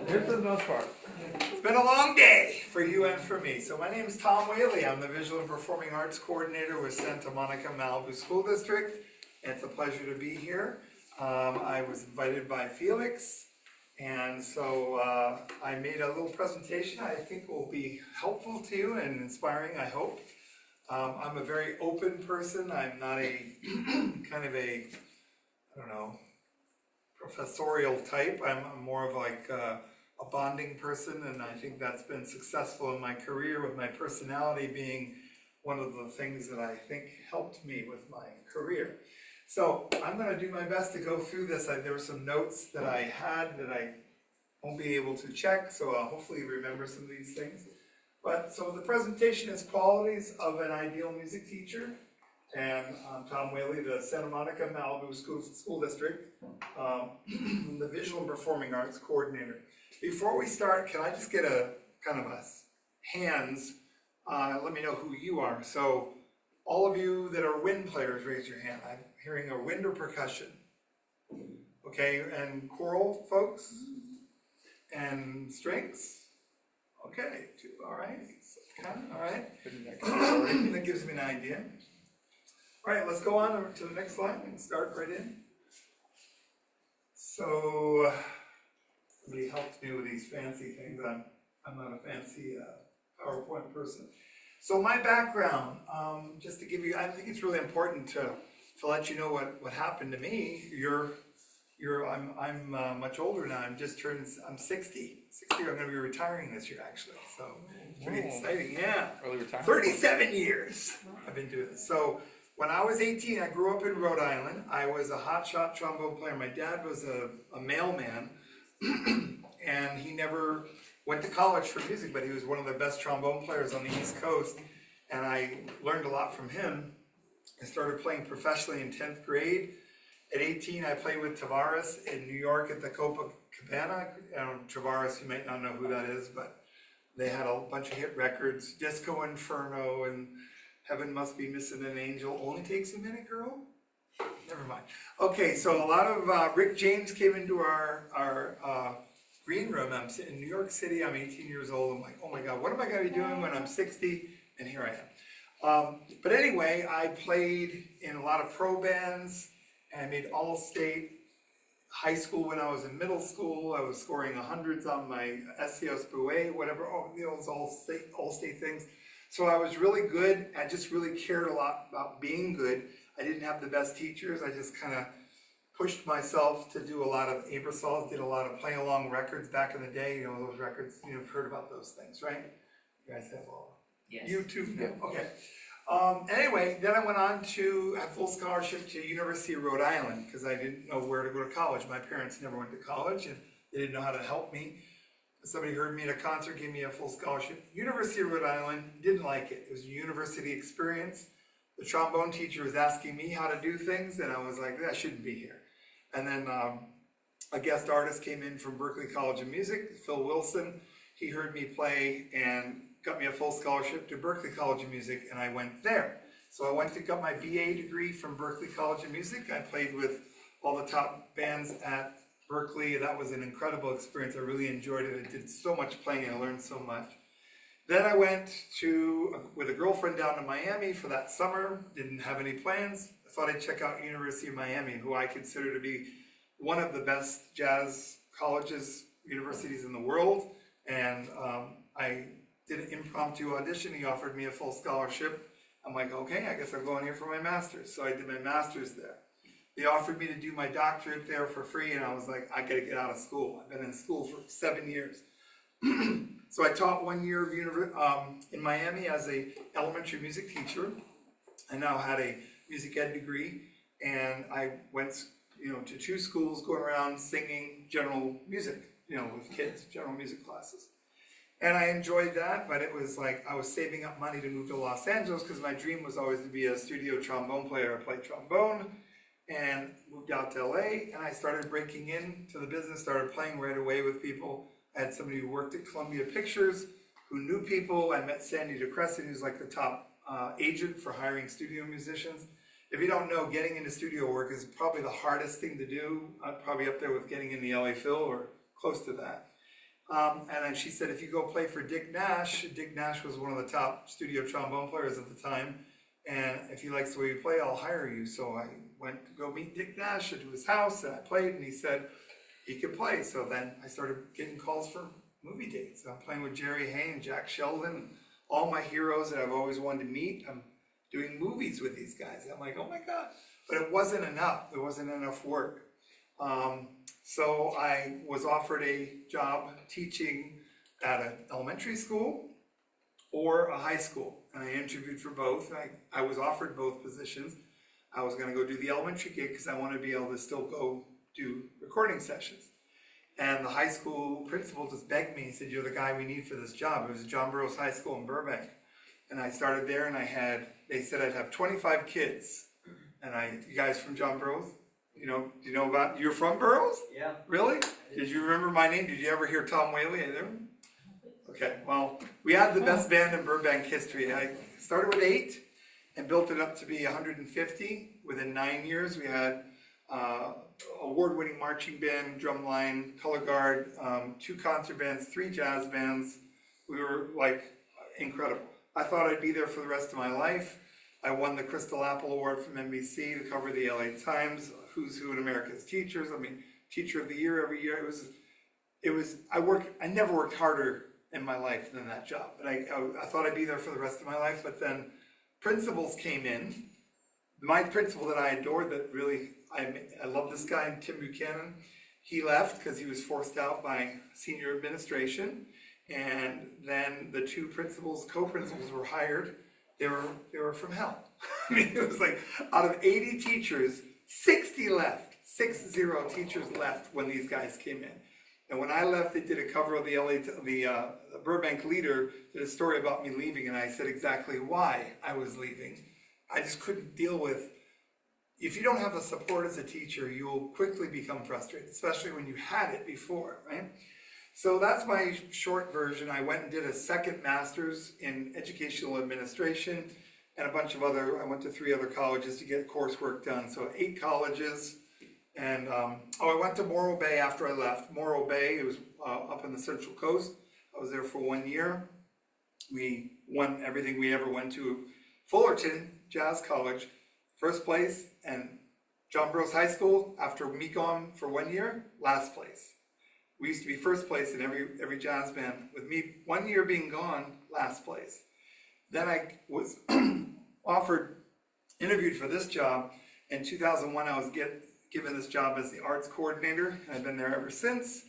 Here for the most part. It's been a long day for you and for me. So my name is Tom Whaley. I'm the Visual and Performing Arts Coordinator with Santa Monica Malibu School District. It's a pleasure to be here. I was invited by Felix, and so I made a little presentation I think will be helpful to you and inspiring, I hope. I'm a very open person. I'm not a kind of a, I don't know, professorial type. I'm more of like a bonding person, and I think that's been successful in my career, with my personality being one of the things that I think helped me with my career. So I'm going to do my best to go through this. There were some notes that I had that I won't be able to check, so I'll hopefully remember some of these things. But so the presentation is qualities of an ideal music teacher, and I'm Tom Whaley, the Santa Monica Malibu School District, the Visual and Performing Arts Coordinator. Before we start, can I just get a kind of a hands, let me know who you are. So all of you that are wind players, raise your hand. I'm hearing a wind or percussion. Okay, and choral folks? And strings? Okay, two, all right, all right. That gives me an idea. All right, let's go on over to the next slide and start right in. So, somebody helped me with these fancy things. I'm not a fancy PowerPoint person. So my background, just to give you, I think it's really important to let you know what happened to me. I'm much older now. I'm 60. I'm going to be retiring this year, actually. So it's pretty exciting. Yeah. Early retirement. 37 years I've been doing this. So when I was 18, I grew up in Rhode Island. I was a hotshot trombone player. My dad was a mailman, and he never went to college for music, but he was one of the best trombone players on the East Coast, and I learned a lot from him. I started playing professionally in 10th grade. At 18, I played with Tavares in New York at the Copacabana. Tavares, you might not know who that is, but they had a bunch of hit records, Disco Inferno and Heaven Must Be Missing an Angel. Only Takes a Minute, Girl? Never mind. Okay, so a lot of Rick James came into our green room. I'm in New York City. I'm 18 years old. I'm like, oh my God, what am I going to be doing when I'm 60? And here I am. But anyway, I played in a lot of pro bands. I made all-state high school when I was in middle school. I was scoring hundreds on my SCO SPUA, whatever, those all-state things. So I was really good. I just really cared a lot about being good. I didn't have the best teachers. I just kind of pushed myself to do a lot of Abersols, did a lot of play-along records back in the day. You know, those records, you've heard about those things, right? You guys have all. Yes. You too? Yeah. Okay. Anyway, then I went on to have full scholarship to University of Rhode Island because I didn't know where to go to college. My parents never went to college, and they didn't know how to help me. Somebody heard me at a concert, gave me a full scholarship. University of Rhode Island, didn't like it. It was a university experience. The trombone teacher was asking me how to do things, and I was like, I shouldn't be here. And then a guest artist came in from Berklee College of Music, Phil Wilson. He heard me play and got me a full scholarship to Berklee College of Music, and I went there. So I went to got my BA degree from Berklee College of Music. I played with all the top bands at Berklee. That was an incredible experience. I really enjoyed it. I did so much playing and I learned so much. Then I went with a girlfriend down to Miami for that summer. Didn't have any plans. I thought I'd check out University of Miami, who I consider to be one of the best jazz colleges, universities in the world. And I did an impromptu audition. He offered me a full scholarship. I'm like, okay, I guess I'm going here for my master's. So I did my master's there. They offered me to do my doctorate there for free, and I was like, I gotta get out of school. I've been in school for 7 years. So I taught 1 year of in Miami as a elementary music teacher. I now had a music ed degree, and I went, to 2 schools going around singing general music, with kids, general music classes. And I enjoyed that, but it was like I was saving up money to move to Los Angeles because my dream was always to be a studio trombone player. I played trombone and moved out to LA, and I started breaking into the business, started playing right away with people. I had somebody who worked at Columbia Pictures who knew people. I met Sandy DeCrescent, who's like the top agent for hiring studio musicians. If you don't know, getting into studio work is probably the hardest thing to do, probably up there with getting in the LA Phil or close to that. And then she said, if you go play for Dick Nash was one of the top studio trombone players at the time. And if he likes the way you play, I'll hire you. So I went to go meet Dick Nash to his house, and I played, and he said he could play. So then I started getting calls for movie dates. I'm playing with Jerry Hayne, Jack Sheldon, all my heroes that I've always wanted to meet. I'm doing movies with these guys. I'm like, oh my God. But it wasn't enough. There wasn't enough work. So I was offered a job teaching at an elementary school or a high school. And I interviewed for both. I was offered both positions. I was going to go do the elementary gig because I wanted to be able to still go do recording sessions. And the high school principal just begged me. He said, you're the guy we need for this job. It was John Burroughs High School in Burbank. And I started there, and they said I'd have 25 kids. And you guys from John Burroughs? Do you know about, you're from Burroughs? Yeah. Really? Did you remember my name? Did you ever hear Tom Whaley? Okay, well, we had the best band in Burbank history. I started with 8 and built it up to be 150. Within 9 years, we had award-winning marching band, drumline, color guard, 2 concert bands, 3 jazz bands. We were like incredible. I thought I'd be there for the rest of my life. I won the Crystal Apple Award from NBC to cover the LA Times, Who's Who in America's Teachers. I mean, Teacher of the Year every year. I never worked harder in my life than that job. And I thought I'd be there for the rest of my life, but then principals came in. My principal that I adored, that really, I love this guy, Tim Buchanan. He left because he was forced out by senior administration. And then the 2 principals, co-principals were hired. They were from hell. I mean, it was like, out of 80 teachers, 60 left. 60 teachers left when these guys came in. And when I left, they did a cover of the Burbank Leader, did a story about me leaving, and I said exactly why I was leaving. I just couldn't deal with, if you don't have the support as a teacher, you will quickly become frustrated, especially when you had it before, right? So that's my short version. I went and did a second master's in educational administration and a bunch of I went to 3 other colleges to get coursework done. So 8 colleges. And I went to Morro Bay after I left. Morro Bay, it was up in the Central Coast. I was there for 1 year. We won everything we ever went to. Fullerton Jazz College, first place, and John Burroughs High School, after me gone for 1 year, last place. We used to be first place in every jazz band. With me 1 year being gone, last place. Then I was interviewed for this job. In 2001, I was given this job as the arts coordinator, and I've been there ever since.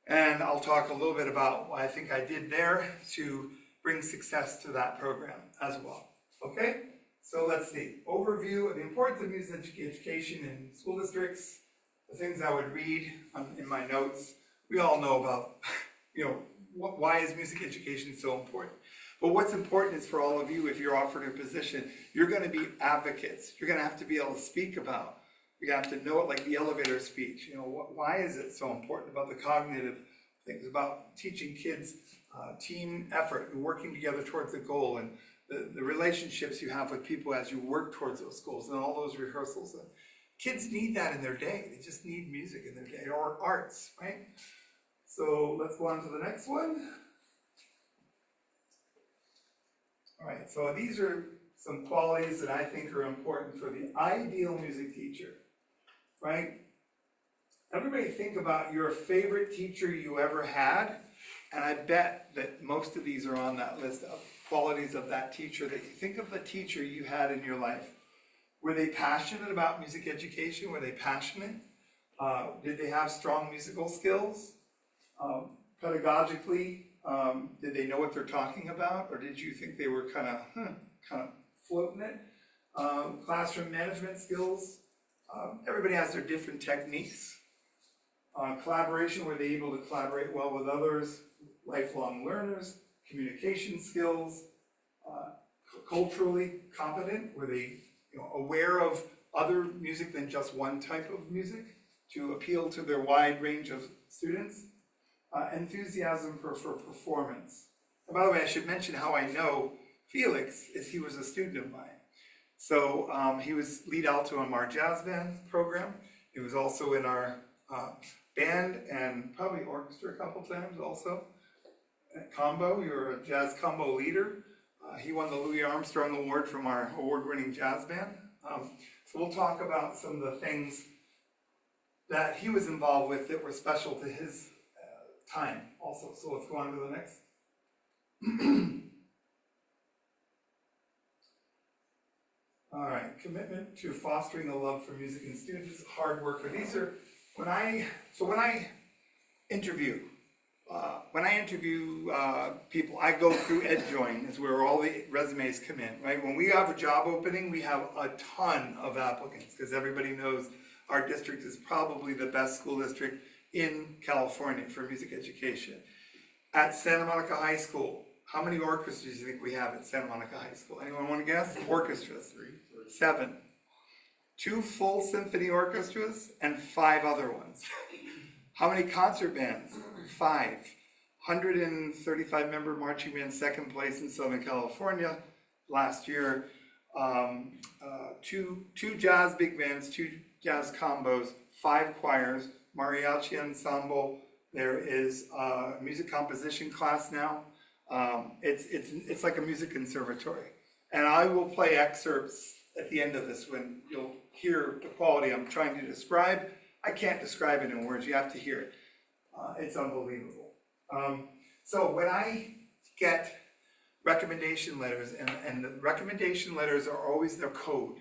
And I'll talk a little bit about what I think I did there to bring success to that program as well. Okay, so let's see. Overview of the importance of music education in school districts, the things I would read in my notes. We all know about, why is music education so important? But what's important is for all of you, if you're offered a position, you're going to be advocates. You're going to have to be able to speak about. You have to know it, like the elevator speech. Why is it so important about the cognitive things, about teaching kids team effort and working together towards a goal, and the relationships you have with people as you work towards those goals, and all those rehearsals. And kids need that in their day. They just need music in their day, or arts, right? So let's go on to the next one. All right, so these are some qualities that I think are important for the ideal music teacher, right? Everybody think about your favorite teacher you ever had, and I bet that most of these are on that list of qualities of that teacher. That you think of the teacher you had in your life. Were they passionate about music education? Were they passionate? Did they have strong musical skills? Pedagogically, did they know what they're talking about, or did you think they were kind of floating it? Classroom management skills. Everybody has their different techniques. Collaboration, were they able to collaborate well with others? Lifelong learners. Communication skills. Culturally competent, were they aware of other music than just one type of music to appeal to their wide range of students? Enthusiasm for performance. And by the way, I should mention how I know Felix is he was a student of mine. So he was lead alto in our jazz band program. He was also in our band and probably orchestra a couple times also. At combo, you're a jazz combo leader. He won the Louis Armstrong Award from our award-winning jazz band. So we'll talk about some of the things that he was involved with that were special to his time also. So let's go on to the next. All right, commitment to fostering a love for music in students, hard worker. These are, when I interview people, I go through EdJoin, is where all the resumes come in, right? When we have a job opening, we have a ton of applicants, because everybody knows our district is probably the best school district in California for music education. At Santa Monica High School, how many orchestras do you think we have at Santa Monica High School? Anyone want to guess? Orchestras. 7. 2 full symphony orchestras and 5 other ones. How many concert bands? 5. 135 member marching band, second place in Southern California last year. 2 jazz big bands, 2 jazz combos, 5 choirs, mariachi ensemble. There is a music composition class now. It's like a music conservatory. And I will play excerpts at the end of this when you'll hear the quality I'm trying to describe. I can't describe it in words, you have to hear it. It's unbelievable. So when I get recommendation letters, and the recommendation letters are always their code.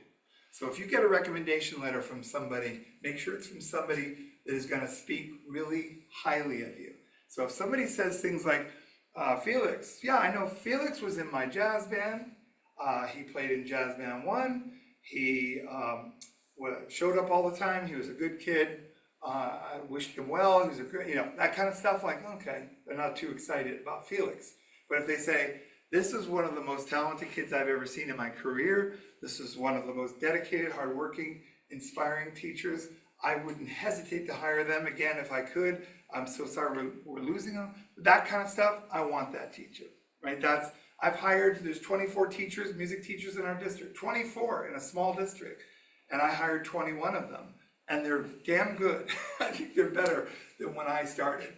So if you get a recommendation letter from somebody, make sure it's from somebody that is going to speak really highly of you. So if somebody says things like, Felix, yeah, I know Felix was in my jazz band. He played in Jazz Band 1. He showed up all the time. He was a good kid. I wished him well. He was a good, that kind of stuff. Like, okay, they're not too excited about Felix. But if they say, this is one of the most talented kids I've ever seen in my career. This is one of the most dedicated, hardworking, inspiring teachers. I wouldn't hesitate to hire them again if I could. I'm so sorry we're losing them. That kind of stuff, I want that teacher, right? I've hired, there's 24 teachers, music teachers in our district, 24 in a small district, and I hired 21 of them, and they're damn good. I think they're better than when I started.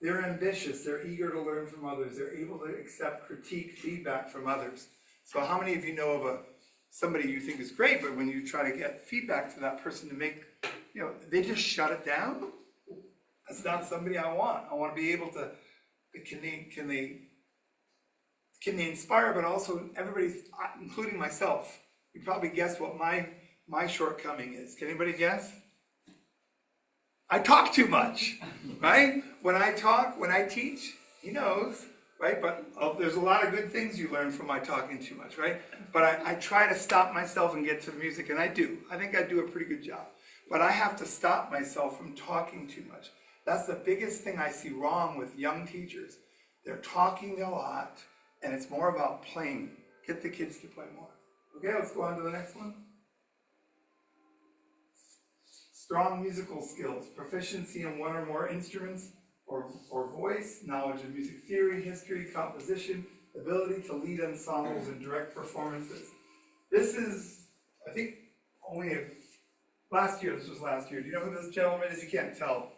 They're ambitious, they're eager to learn from others, they're able to accept critique, feedback from others. So how many of you know of somebody you think is great, but when you try to get feedback to that person to make, they just shut it down? That's not somebody I want. I want to be able to, can they inspire, but also everybody, including myself. You probably guess what my shortcoming is. Can anybody guess? I talk too much, right? When I talk, when I teach, he knows, right? But there's a lot of good things you learn from my talking too much, right? But I try to stop myself and get to the music, and I do. I think I do a pretty good job. But I have to stop myself from talking too much. That's the biggest thing I see wrong with young teachers. They're talking a lot, and it's more about playing. Get the kids to play more. Okay, let's go on to the next one. Strong musical skills, proficiency in one or more instruments or voice, knowledge of music theory, history, composition, ability to lead ensembles and direct performances. This is, I think, last year. This was last year. Do you know who this gentleman is? You can't tell.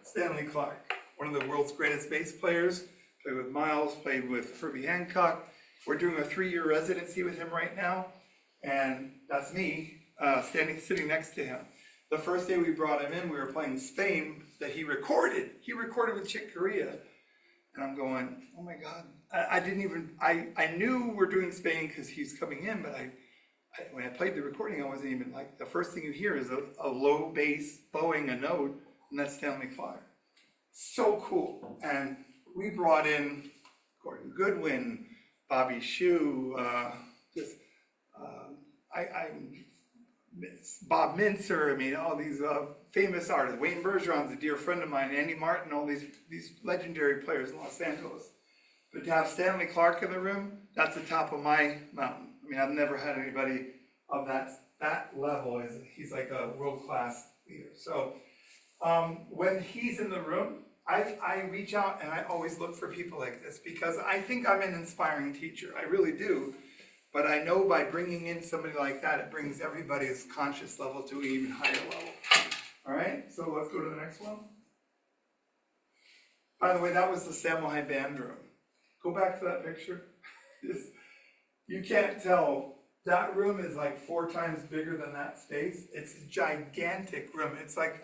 Stanley Clarke, one of the world's greatest bass players. Played with Miles, played with Herbie Hancock. We're doing a 3-year residency with him right now, and that's me sitting next to him. The first day we brought him in, we were playing Spain that he recorded. He recorded with Chick Corea, and I'm going, oh my God. I knew we're doing Spain because he's coming in, but when I played the recording, I wasn't even the first thing you hear is a low bass bowing a note, and that's Stanley Clarke. So cool. And we brought in Gordon Goodwin, Bobby Shue, Bob Mintzer, all these famous artists. Wayne Bergeron's a dear friend of mine, Andy Martin, all these legendary players in Los Angeles. But to have Stanley Clarke in the room, that's the top of my mountain. I've never had anybody of that level. He's like a world-class leader. So when he's in the room, I reach out and I always look for people like this because I think I'm an inspiring teacher. I really do. But I know by bringing in somebody like that, it brings everybody's conscious level to an even higher level. All right, so let's go to the next one. By the way, that was the Samurai band room. Go back to that picture. You can't tell. That room is like 4 times bigger than that space. It's a gigantic room. It's like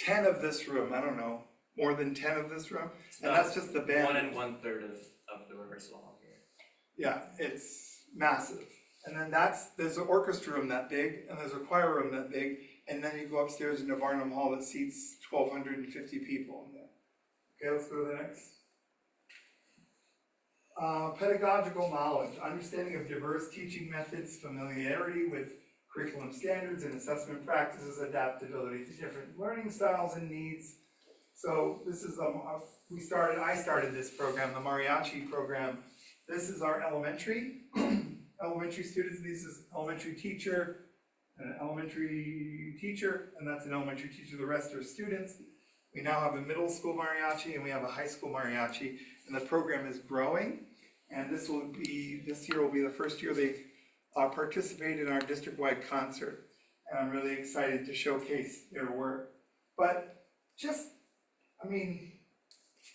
10 of this room. I don't know, more than 10 of this room. And that's just the band. 1 and 1/3 of the rehearsal hall here. Yeah, it's massive. And then there's an orchestra room that big, and there's a choir room that big, and then you go upstairs into Barnum Hall that seats 1,250 people in there. Okay, let's go to the next. Pedagogical knowledge, understanding of diverse teaching methods, familiarity with curriculum standards and assessment practices, adaptability to different learning styles and needs. So this is, I started this program, the Mariachi program. This is our elementary students. This is elementary teacher, an elementary teacher, and that's an elementary teacher. The rest are students. We now have a middle school mariachi and we have a high school mariachi, and the program is growing. And this year will be the first year they participate in our district-wide concert. And I'm really excited to showcase their work. But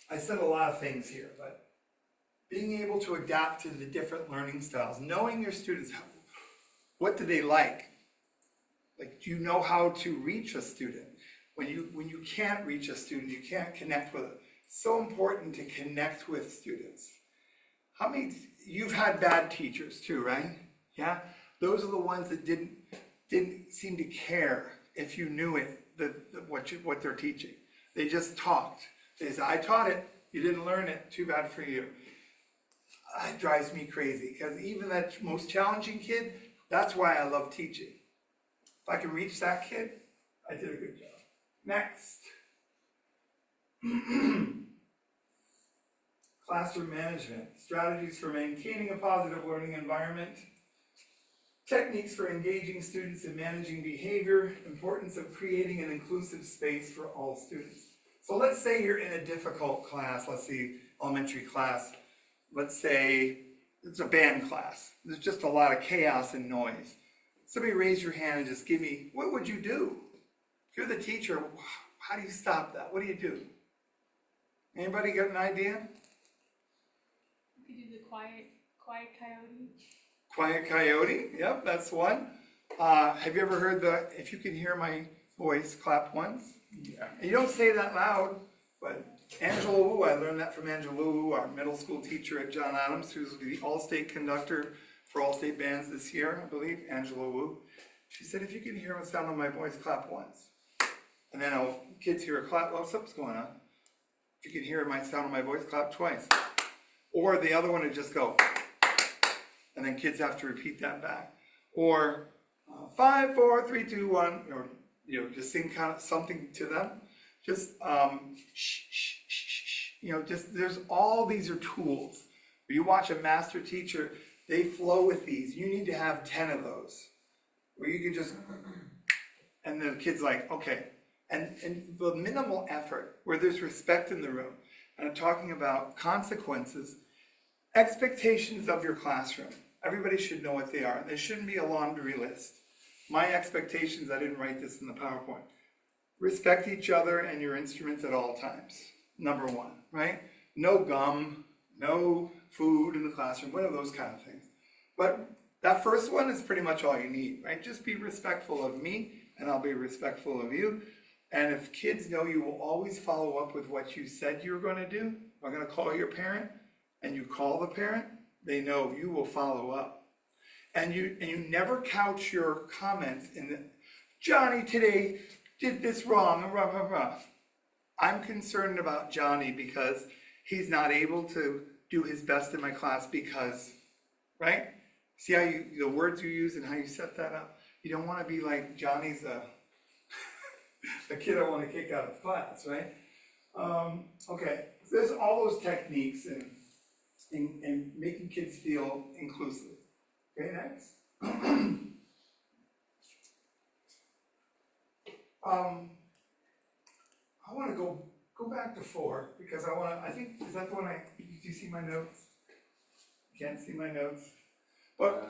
I said a lot of things here, but being able to adapt to the different learning styles, knowing your students, what do they like? Like, do you know how to reach a student? When you can't reach a student, you can't connect with them. It's so important to connect with students. How many, you've had bad teachers too, right? Yeah? Those are the ones that didn't seem to care if you knew it, what they're teaching. They just talked. They said, I taught it, you didn't learn it, too bad for you. It drives me crazy, because even that most challenging kid, that's why I love teaching. If I can reach that kid, I did a good job. Next. Classroom management, strategies for maintaining a positive learning environment, techniques for engaging students in managing behavior, importance of creating an inclusive space for all students. So let's say you're in a difficult class, let's say elementary class, let's say it's a band class. There's just a lot of chaos and noise. Somebody raise your hand and just give me, what would you do? If you're the teacher, how do you stop that? What do you do? Anybody got an idea? You could do the quiet coyote. Quiet coyote, yep, that's one. Have you ever heard if you can hear my voice, clap once? Yeah. And you don't say that loud, but Angela Wu, I learned that from Angela Wu, our middle school teacher at John Adams, who's the all-state conductor for all-state bands this year, I believe, Angela Wu. She said, if you can hear the sound of my voice, clap once. And then kids hear a clap, well, something's going on. If you can hear my sound of my voice, clap twice. Or the other one would just go, and then kids have to repeat that back. Or 5, 4, 3, 2, 1, or just sing kind of something to them. Just shh, shh, shh, shh. Just there's all these are tools. When you watch a master teacher, they flow with these. You need to have 10 of those, where you can just, and the kid's like, okay. And the minimal effort, where there's respect in the room. And I'm talking about consequences, expectations of your classroom. Everybody should know what they are. There shouldn't be a laundry list. My expectations, I didn't write this in the PowerPoint. Respect each other and your instruments at all times. Number one, right? No gum, no food in the classroom, one of those kind of things. But that first one is pretty much all you need, right? Just be respectful of me and I'll be respectful of you. And if kids know you will always follow up with what you said you were going to do, I'm going to call your parent, and you call the parent, they know you will follow up. And you never couch your comments in the, Johnny today did this wrong, rah, rah, rah. I'm concerned about Johnny because he's not able to do his best in my class because, right? See how the words you use and how you set that up? You don't want to be like Johnny's a kid I want to kick out of class, right? Okay, so there's all those techniques in making kids feel inclusive. Okay, next. I want to go back to 4 because I think, is that the one do you see my notes? You can't see my notes. But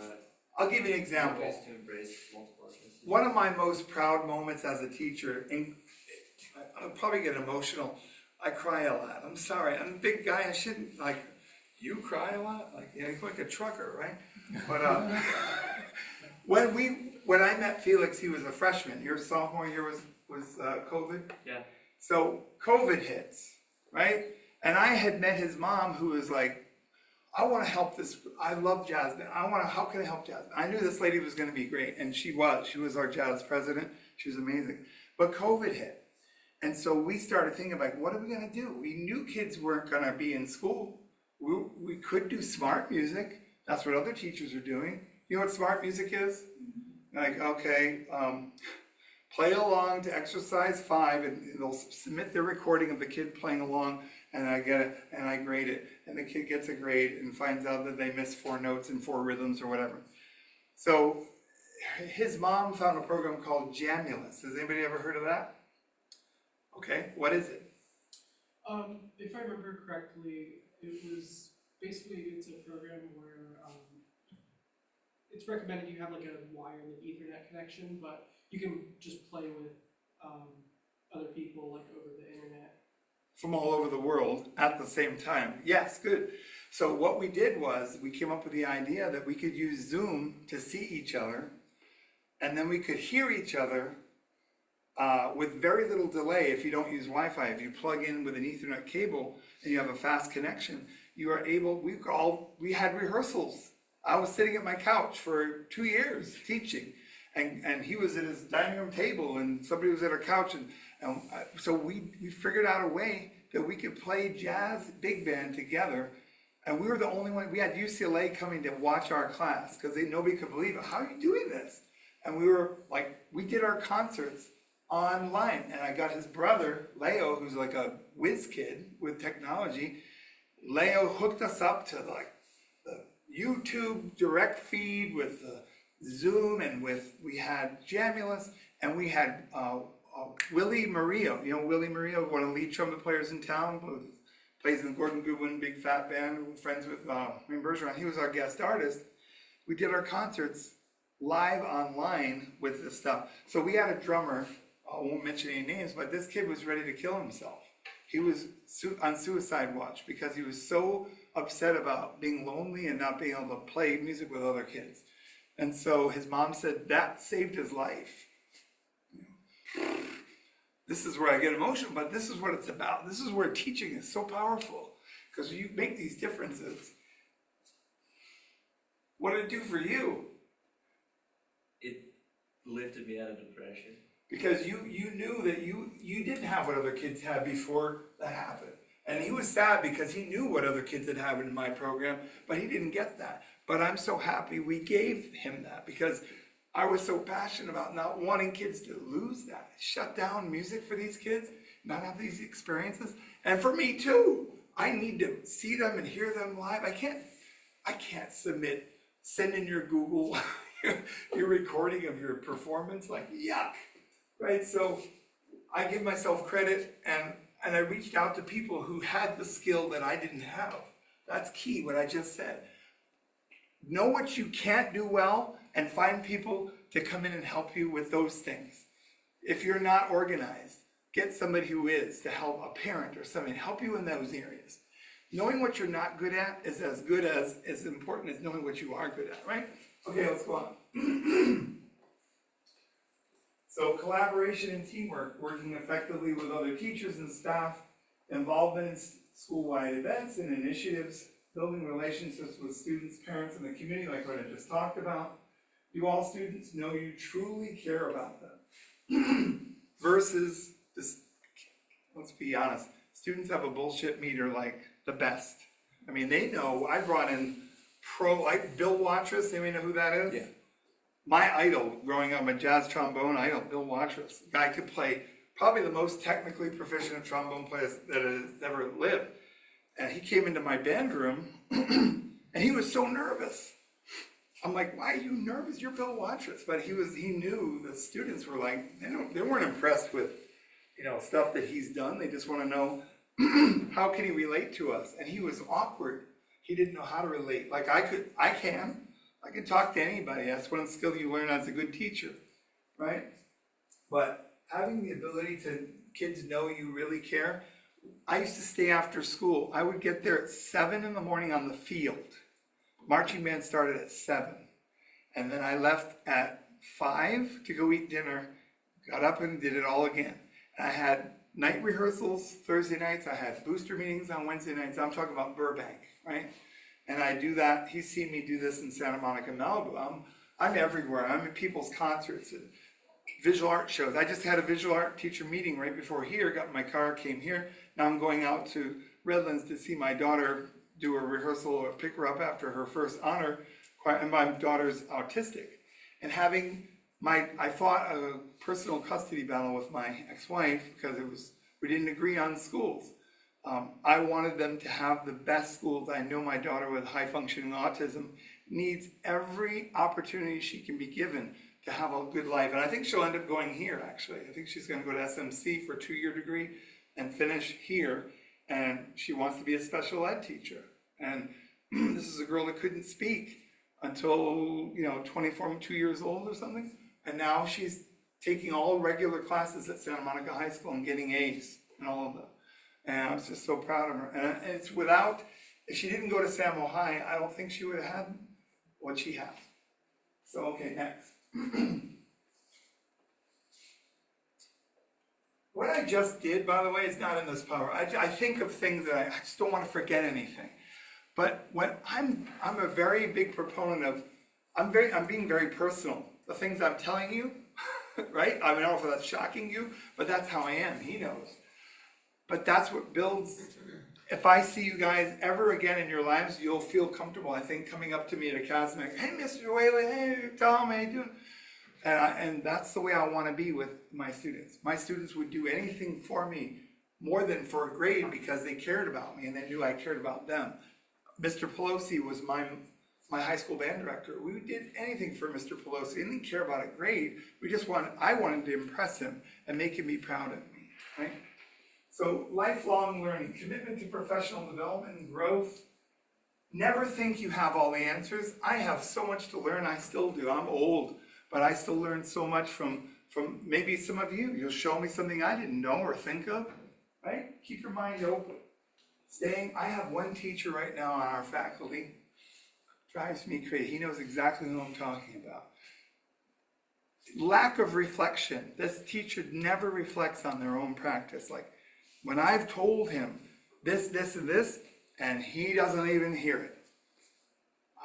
I'll give you an example. Ways to embrace multiple ethnicities. One of my most proud moments as a teacher, and I'll probably get emotional. I cry a lot. I'm sorry. I'm a big guy. I shouldn't, like, you cry a lot? Like, you know, you're like a trucker, right? But when I met Felix, he was a freshman. Your sophomore year was COVID. Yeah. So COVID hits, right? And I had met his mom, who was like, I want to help this. I love jazz. How can I help jazz? I knew this lady was going to be great, and she was. She was our jazz president. She was amazing. But COVID hit. And so we started thinking, like, what are we going to do? We knew kids weren't going to be in school. We could do smart music. That's what other teachers are doing. You know what smart music is? Like, okay, play along to exercise 5, and they'll submit their recording of the kid playing along, and I get it, and I grade it, and the kid gets a grade and finds out that they missed 4 notes and 4 rhythms or whatever. So his mom found a program called Jamulus. Has anybody ever heard of that? Okay, what is it? If I remember correctly, it's a program where it's recommended you have like a wired Ethernet connection, but you can just play with other people like over the internet. From all over the world at the same time. Yes, good. So what we did was we came up with the idea that we could use Zoom to see each other, and then we could hear each other with very little delay. If you don't use Wi-Fi, if you plug in with an Ethernet cable and you have a fast connection, you are able, we had rehearsals. I was sitting at my couch for 2 years teaching, and he was at his dining room table, and somebody was at our couch, and so we figured out a way that we could play jazz big band together, and we were the only one. We had UCLA coming to watch our class because nobody could believe it. How are you doing this? And we were like, we did our concerts online, and I got his brother Leo, who's like a whiz kid with technology. Leo hooked us up to like the YouTube direct feed with the Zoom, and we had Jamulus, and we had Willie Murillo. You know Willie Murillo, one of the lead trumpet players in town, who plays in the Gordon Goodwin Big Fat Band, friends with Wayne Bergeron. He was our guest artist. We did our concerts live online with this stuff. So we had a drummer, I won't mention any names, but this kid was ready to kill himself. He was on suicide watch because he was so upset about being lonely and not being able to play music with other kids. And so his mom said that saved his life. This is where I get emotional, but this is what it's about. This is where teaching is so powerful, because you make these differences. What did it do for you? It lifted me out of depression. Because you knew that you didn't have what other kids had before that happened. And he was sad because he knew what other kids had happened in my program, but he didn't get that. But I'm so happy we gave him that, because I was so passionate about not wanting kids to lose that. Shut down music for these kids, not have these experiences. And for me too, I need to see them and hear them live. I can't send in your Google, your recording of your performance, like yuck, right? So I give myself credit, and I reached out to people who had the skill that I didn't have. That's key, what I just said. Know what you can't do well, and find people to come in and help you with those things. If you're not organized, get somebody who is to help, a parent or somebody, help you in those areas. Knowing what you're not good at is as important as knowing what you are good at, right? Okay, let's go on. So collaboration and teamwork, working effectively with other teachers and staff, involvement in school-wide events and initiatives, building relationships with students, parents, and the community, like what I just talked about. Do all students know you truly care about them? Versus this, let's be honest, students have a bullshit meter like the best. I mean, they know. I brought in like Bill Watrous, anybody know who that is? Yeah. My idol growing up, my jazz trombone idol, Bill Watrous. The guy could play probably the most technically proficient trombone player that has ever lived. And he came into my band room and he was so nervous. I'm like, why are you nervous? You're Bill Watrous. But he knew the students were like, they weren't impressed with, stuff that he's done. They just want to know, how can he relate to us? And he was awkward. He didn't know how to relate. Like I can, I can talk to anybody. That's one skill you learn as a good teacher, right? But having the ability to kids know you really care. I used to stay after school. I would get there at 7 in the morning on the field. Marching band started at 7. And then I left at 5 to go eat dinner, got up and did it all again. And I had night rehearsals Thursday nights. I had booster meetings on Wednesday nights. I'm talking about Burbank, right? And I do that. He's seen me do this in Santa Monica, Malibu. I'm everywhere. I'm at people's concerts and visual art shows. I just had a visual art teacher meeting right before here, got in my car, came here. Now I'm going out to Redlands to see my daughter do a rehearsal or pick her up after her first honor. And my daughter's autistic. And having I fought a personal custody battle with my ex-wife because we didn't agree on schools. I wanted them to have the best schools. I know my daughter with high functioning autism needs every opportunity she can be given to have a good life. And I think she'll end up going here, actually. I think she's going to go to SMC for a 2-year degree and finish here. And she wants to be a special ed teacher. And this is a girl that couldn't speak until, 2 years old or something. And now she's taking all regular classes at Santa Monica High School and getting A's and all of them. And I was just so proud of her. And it's if she didn't go to Samo High, I don't think she would have had what she has. So, okay, next. What I just did, by the way, is not in this power. I think of things that I just don't want to forget anything. But when I'm a very big proponent of, I'm being very personal. The things I'm telling you, right? I mean, I don't know if that's shocking you, but that's how I am. He knows. But that's what builds. If I see you guys ever again in your lives, you'll feel comfortable. I think coming up to me at a cosmic, hey, Mr. Whaley, hey, Tom, how you doing? And that's the way I want to be with my students. My students would do anything for me more than for a grade because they cared about me and they knew I cared about them. Mr. Pelosi was my high school band director. We did anything for Mr. Pelosi. He didn't care about a grade. I wanted to impress him and make him be proud of me, right? So lifelong learning, commitment to professional development and growth. Never think you have all the answers. I have so much to learn. I still do. I'm old, but I still learn so much from maybe some of you. You'll show me something I didn't know or think of, right? Keep your mind open. I have one teacher right now on our faculty. Drives me crazy. He knows exactly who I'm talking about. Lack of reflection. This teacher never reflects on their own practice. Like when I've told him this, this, and this, and he doesn't even hear it.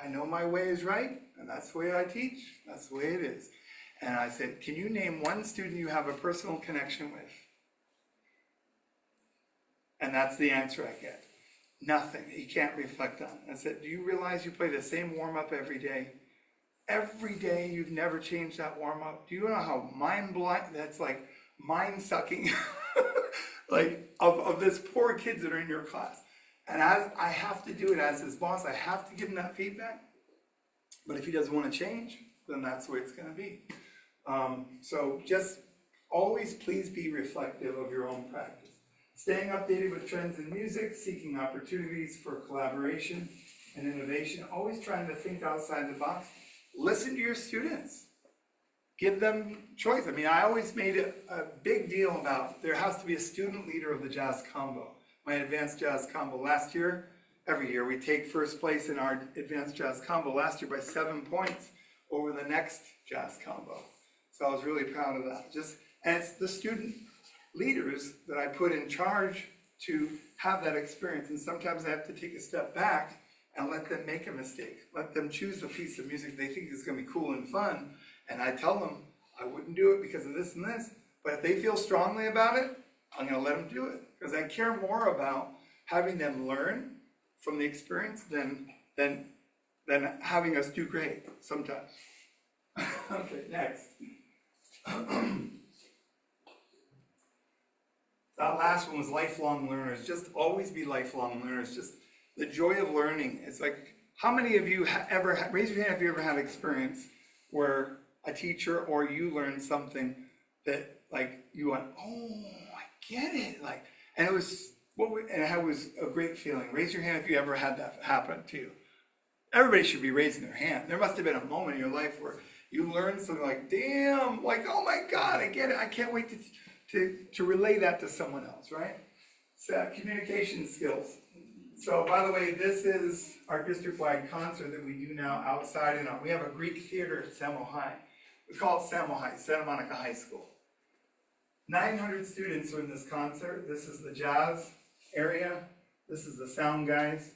I know my way is right, and that's the way I teach. That's the way it is. And I said, can you name one student you have a personal connection with? And that's the answer I get. Nothing. He can't reflect on it. I said, do you realize you play the same warm-up every day? Every day you've never changed that warm-up? Do you know how mind-blowing, that's like mind-sucking, like of this poor kids that are in your class. And I have to do it as his boss. I have to give him that feedback. But if he doesn't want to change, then that's the way it's going to be. So just always please be reflective of your own practice. Staying updated with trends in music, seeking opportunities for collaboration and innovation, always trying to think outside the box. Listen to your students. Give them choice. I mean, I always made a big deal about there has to be a student leader of the jazz combo. My advanced jazz combo last year, every year we take first place in our advanced jazz combo last year by 7 points over the next jazz combo. So I was really proud of that. And it's the student leaders that I put in charge to have that experience. And sometimes I have to take a step back and let them make a mistake. Let them choose a piece of music they think is going to be cool and fun. And I tell them, I wouldn't do it because of this and this. But if they feel strongly about it, I'm going to let them do it. Because I care more about having them learn from the experience than having us do great sometimes. Okay, next. That last one was lifelong learners. Just always be lifelong learners. Just the joy of learning. It's like, how many of you raise your hand if you ever had experience where a teacher or you learned something that like you went, oh, I get it. And it was a great feeling. Raise your hand if you ever had that happen to you. everybody should be raising their hand. There must have been a moment in your life where you learned something like, damn, like, oh my God, I get it. I can't wait to relay that to someone else, right? So communication skills. So by the way, this is our district-wide concert that we do now outside, and we have a Greek theater at Samo High. We call it Samo High, Santa Monica High School. 900 students are in this concert. This is the jazz area. This is the sound guys.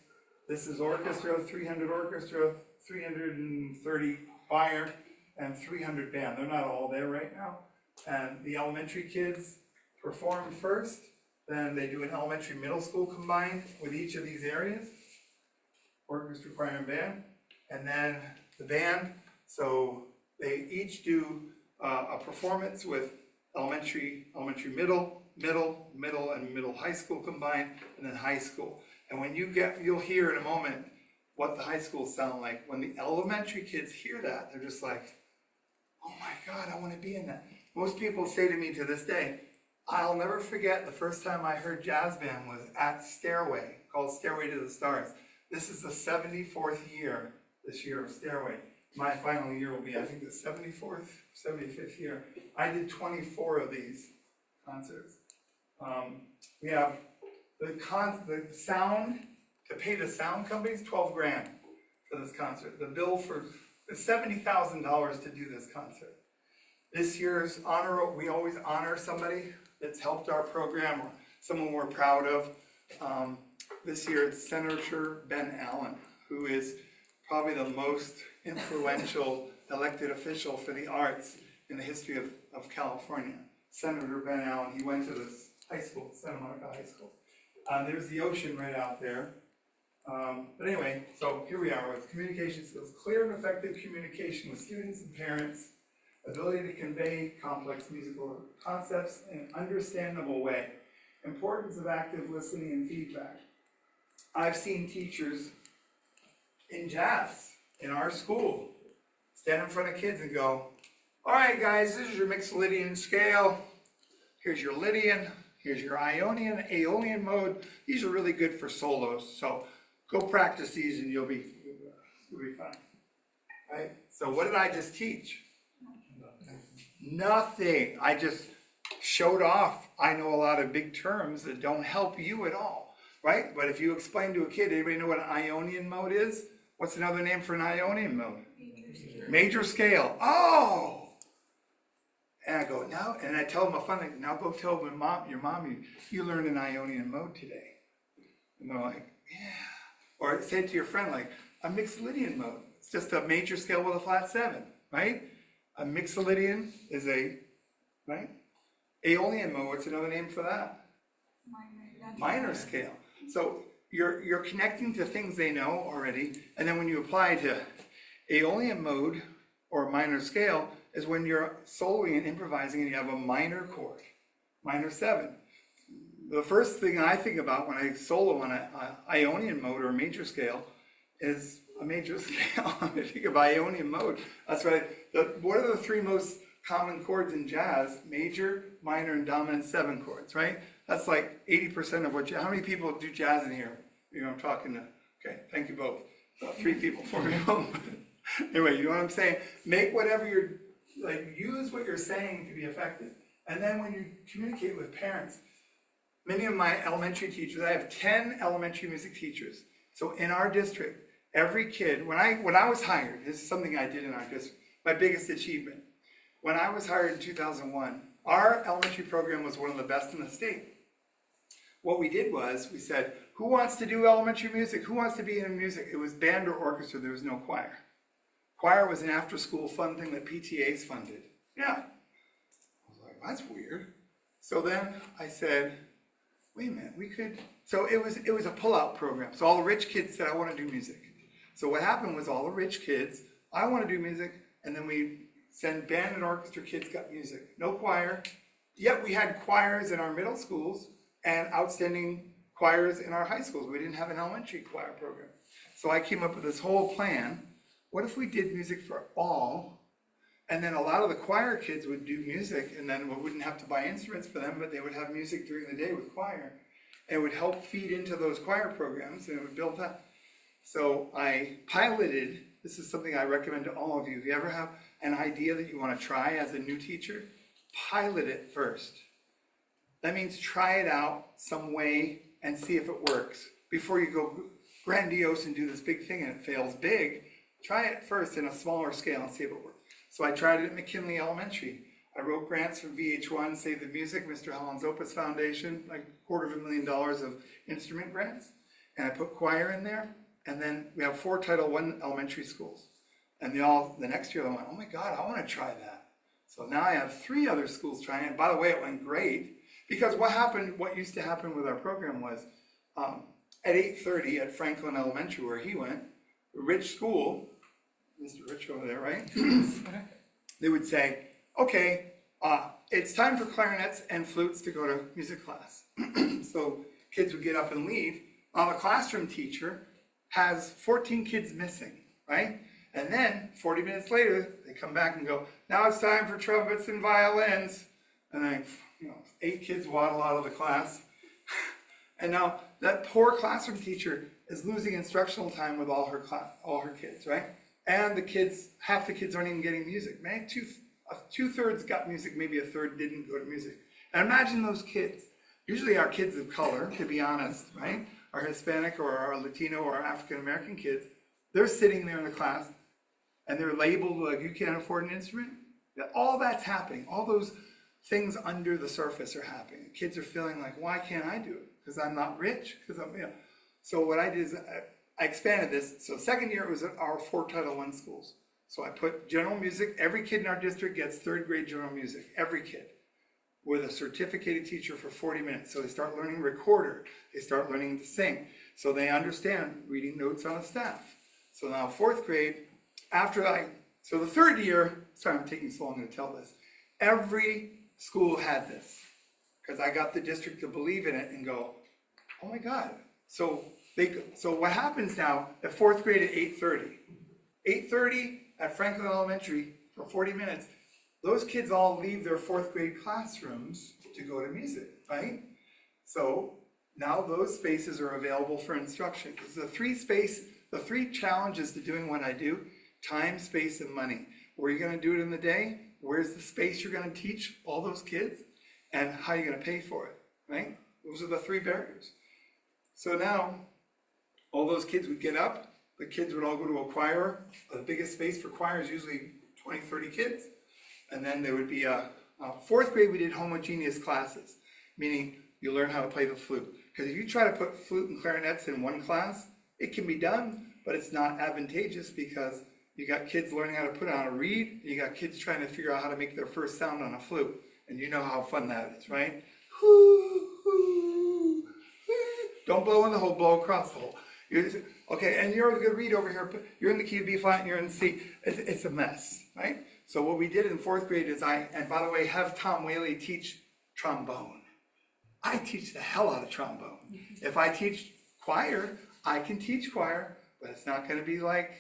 This is orchestra, 300 orchestra, 330 choir, and 300 band. They're not all there right now. And the elementary kids perform first. Then they do an elementary middle school combined with each of these areas. Orchestra, choir, and band. And then the band. So they each do a performance with elementary, middle, and middle high school combined, and then high school. And when you'll hear in a moment what the high schools sound like. When the elementary kids hear that, they're just like, oh my God, I want to be in that. Most people say to me to this day, I'll never forget the first time I heard jazz band was at Stairway, called Stairway to the Stars. This is the 74th year, this year of Stairway. My final year will be, I think, the 74th, 75th year. I did 24 of these concerts. We have the sound, to pay the sound companies, 12 grand for this concert. The bill for $70,000 to do this concert. This year's honor, we always honor somebody that's helped our program, or someone we're proud of. This year it's Senator Ben Allen, who is probably the most influential elected official for the arts in the history of California. Senator Ben Allen, he went to this high school, Santa Monica High School. There's the ocean right out there. But anyway, so here we are with communication skills. Clear and effective communication with students and parents, ability to convey complex musical concepts in an understandable way, importance of active listening and feedback. I've seen teachers in jazz in our school stand in front of kids and go, all right guys, this is your mixed Lydian scale. Here's your Lydian, here's your Ionian, Aeolian mode. These are really good for solos, so go practice these and you'll be fine. Right? So what did I just teach? Nothing. I just showed off. I know a lot of big terms that don't help you at all, right? But if you explain to a kid, anybody know what an Ionian mode is? What's another name for an Ionian mode? Major scale. Oh! And I go, now, and I tell them a fun thing, now go tell your mom you learned an Ionian mode today. And they're like, yeah. Or say it to your friend, like, a mixed Lydian mode. It's just a major scale with a flat 7, right? A mixolydian is a, right? Aeolian mode, what's another name for that? Minor scale. So you're connecting to things they know already, and then when you apply to Aeolian mode or minor scale is when you're soloing and improvising and you have a minor chord, minor 7. The first thing I think about when I solo on an Ionian mode or major scale is a major scale. I think of Ionian mode. That's right. What are the 3 most common chords in jazz? Major, minor, and dominant 7 chords, right? That's like 80% of what how many people do jazz in here? You know, I'm talking to, okay, thank you both. About 3 people for me. Anyway, you know what I'm saying? Make whatever use what you're saying to be effective. And then when you communicate with parents, many of my elementary teachers, I have 10 elementary music teachers. So in our district, every kid, when I was hired, this is something I did in our district, my biggest achievement. When I was hired in 2001, our elementary program was one of the best in the state. What we did was, we said, who wants to do elementary music? Who wants to be in music? It was band or orchestra, there was no choir. Choir was an after-school fun thing that PTAs funded. Yeah. I was like, that's weird. So then I said, wait a minute, we could, so it was a pull-out program. So all the rich kids said, I want to do music. So what happened was all the rich kids, I want to do music, and then we send band and orchestra kids got music. No choir, yet we had choirs in our middle schools and outstanding choirs in our high schools. We didn't have an elementary choir program. So I came up with this whole plan. What if we did music for all? And then a lot of the choir kids would do music, and then we wouldn't have to buy instruments for them, but they would have music during the day with choir. And it would help feed into those choir programs, and it would build that. So I piloted, this is something I recommend to all of you. If you ever have an idea that you want to try as a new teacher, pilot it first. That means try it out some way and see if it works. Before you go grandiose and do this big thing and it fails big, try it first in a smaller scale and see if it works. So I tried it at McKinley Elementary. I wrote grants for VH1, Save the Music, Mr. Holland's Opus Foundation, like $250,000 of instrument grants. And I put choir in there. And then we have 4 Title I elementary schools. And the next year I went, oh my God, I want to try that. So now I have 3 other schools trying it. By the way, it went great. Because what used to happen with our program was, at 8:30 at Franklin Elementary, where he went, Rich School, Mr. Rich over there, right? They would say, okay, it's time for clarinets and flutes to go to music class. So kids would get up and leave. The classroom teacher has 14 kids missing, right? And then 40 minutes later, they come back and go, now it's time for trumpets and violins. And then, 8 kids waddle out of the class. And now that poor classroom teacher is losing instructional time with all her kids, right? And half the kids aren't even getting music. Man, 2/3 got music, maybe a third didn't go to music. And imagine those kids. Usually our kids of color, to be honest, right? Our Hispanic or our Latino or our African American kids, they're sitting there in the class and they're labeled like, you can't afford an instrument. All that's happening. All those things under the surface are happening. Kids are feeling like, why can't I do it? Because I'm not rich? Because I'm, So what I did is I expanded this. So second year it was our 4 Title I schools. So I put general music. Every kid in our district gets 3rd grade general music. Every kid. With a certificated teacher for 40 minutes. So they start learning recorder. They start learning to sing. So they understand reading notes on a staff. So now 4th grade, so the 3rd year, sorry I'm taking so long to tell this. Every school had this. Because I got the district to believe in it and go, oh my God. So what happens now at 4th grade at 8:30? 8:30 at Franklin Elementary for 40 minutes. Those kids all leave their 4th grade classrooms to go to music, right? So now those spaces are available for instruction. Because the 3 challenges to doing what I do: time, space, and money. Where are you going to do it in the day? Where's the space you're going to teach all those kids? And how are you going to pay for it, right? Those are the 3 barriers. So now, all those kids would get up, the kids would all go to a choir. The biggest space for choir is usually 20, 30 kids. And then there would be 4th grade, we did homogeneous classes, meaning you learn how to play the flute. Because if you try to put flute and clarinets in one class, it can be done, but it's not advantageous because you got kids learning how to put on a reed, and you got kids trying to figure out how to make their first sound on a flute. And you know how fun that is, right? Don't blow in the hole, blow across the hole. Okay, and you're going to read over here, you're in the key of B flat and you're in C. It's a mess, right? So what we did in 4th grade is and by the way, have Tom Whaley teach trombone. I teach the hell out of trombone. If I teach choir, I can teach choir, but it's not going to be like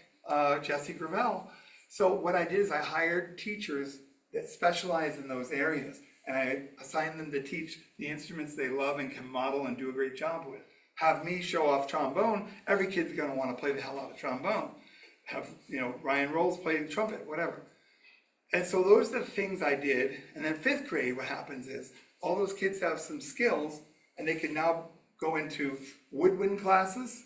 Jesse Gravel. So what I did is I hired teachers that specialize in those areas, and I assigned them to teach the instruments they love and can model and do a great job with. Have me show off trombone. Every kid's going to want to play the hell out of trombone. Have Ryan Rolls play the trumpet, whatever. And so those are the things I did. And then 5th grade, what happens is all those kids have some skills, and they can now go into woodwind classes,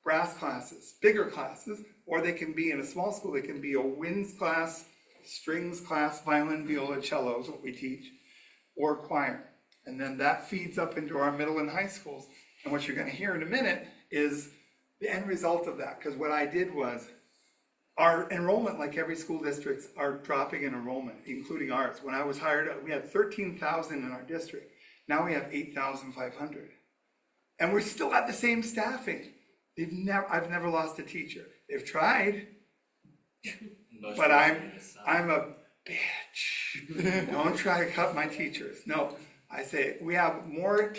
brass classes, bigger classes, or they can be in a small school. They can be a winds class, strings class, violin, viola, cello is what we teach, or choir. And then that feeds up into our middle and high schools. And what you're going to hear in a minute is the end result of that. Because what I did was, our enrollment, like every school districts, are dropping in enrollment, including ours. When I was hired, we had 13,000 in our district. Now we have 8,500. And we're still at the same staffing. I've never lost a teacher. They've tried, but I'm a bitch. Don't try to cut my teachers. No, I say we have more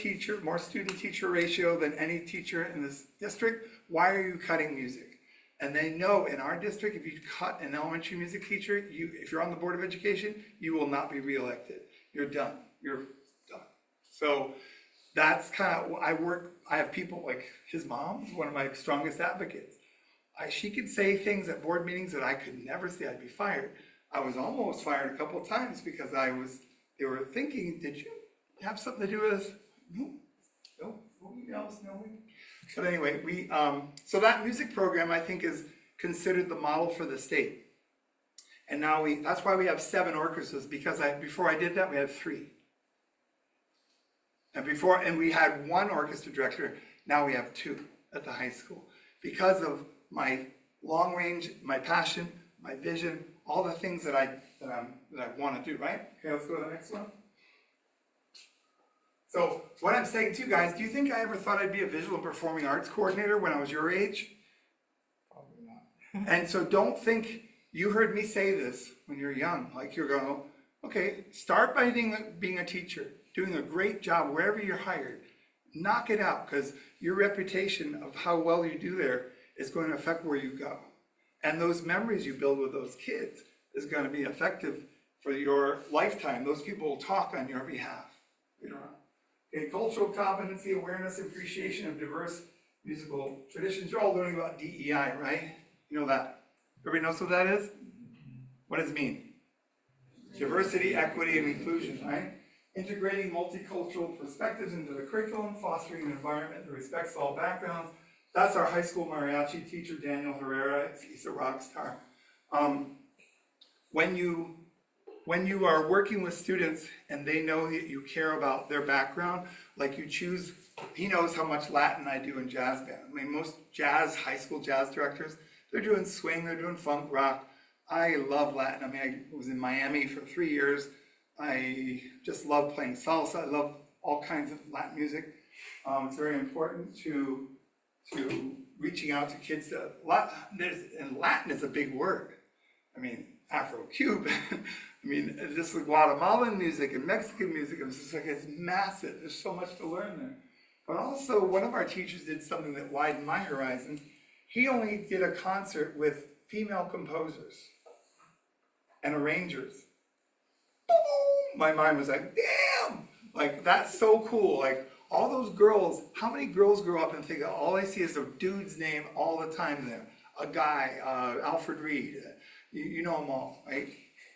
student-teacher ratio than any teacher in this district. Why are you cutting music? And they know in our district, if you cut an elementary music teacher, if you're on the Board of Education, you will not be reelected. You're done. You're done. So that's kind of, I have people like his mom is one of my strongest advocates. she could say things at board meetings that I could never say. I'd be fired. I was almost fired a couple of times because they were thinking, did you have something to do with this? No emails, no. But anyway, so that music program I think is considered the model for the state. And now that's why we have 7 orchestras, because before I did that, we had 3. And we had 1 orchestra director, now we have 2 at the high school. Because of my long range, my passion, my vision, all the things that I want to do, right? Okay, let's go to the next one. So what I'm saying to you guys, do you think I ever thought I'd be a visual and performing arts coordinator when I was your age? Probably not. And so don't think you heard me say this when you're young, like you're going, okay, start by being a teacher, doing a great job wherever you're hired. Knock it out, because your reputation of how well you do there is going to affect where you go. And those memories you build with those kids is going to be effective for your lifetime. Those people will talk on your behalf later on. Okay, cultural competency, awareness, appreciation of diverse musical traditions. You're all learning about DEI, right? You know that. Everybody knows what that is? What does it mean? Diversity, equity, and inclusion, right? Integrating multicultural perspectives into the curriculum, fostering an environment that respects all backgrounds. That's our high school mariachi teacher, Daniel Herrera. He's a rock star. When you are working with students and they know that you care about their background, like you choose, he knows how much Latin I do in jazz band. I mean, most high school jazz directors, they're doing swing, they're doing funk, rock. I love Latin. I mean, I was in Miami for 3 years. I just love playing salsa. I love all kinds of Latin music. It's very important to reaching out to kids. And Latin is a big word. I mean, Afro-Cuban. I mean, this is Guatemalan music and Mexican music. It's just like, it's massive. There's so much to learn there. But also, one of our teachers did something that widened my horizon. He only did a concert with female composers and arrangers. My mind was like, damn! Like, that's so cool. Like, all those girls, how many girls grow up and think all they see is a dude's name all the time there? A guy, Alfred Reed, you know them all, right?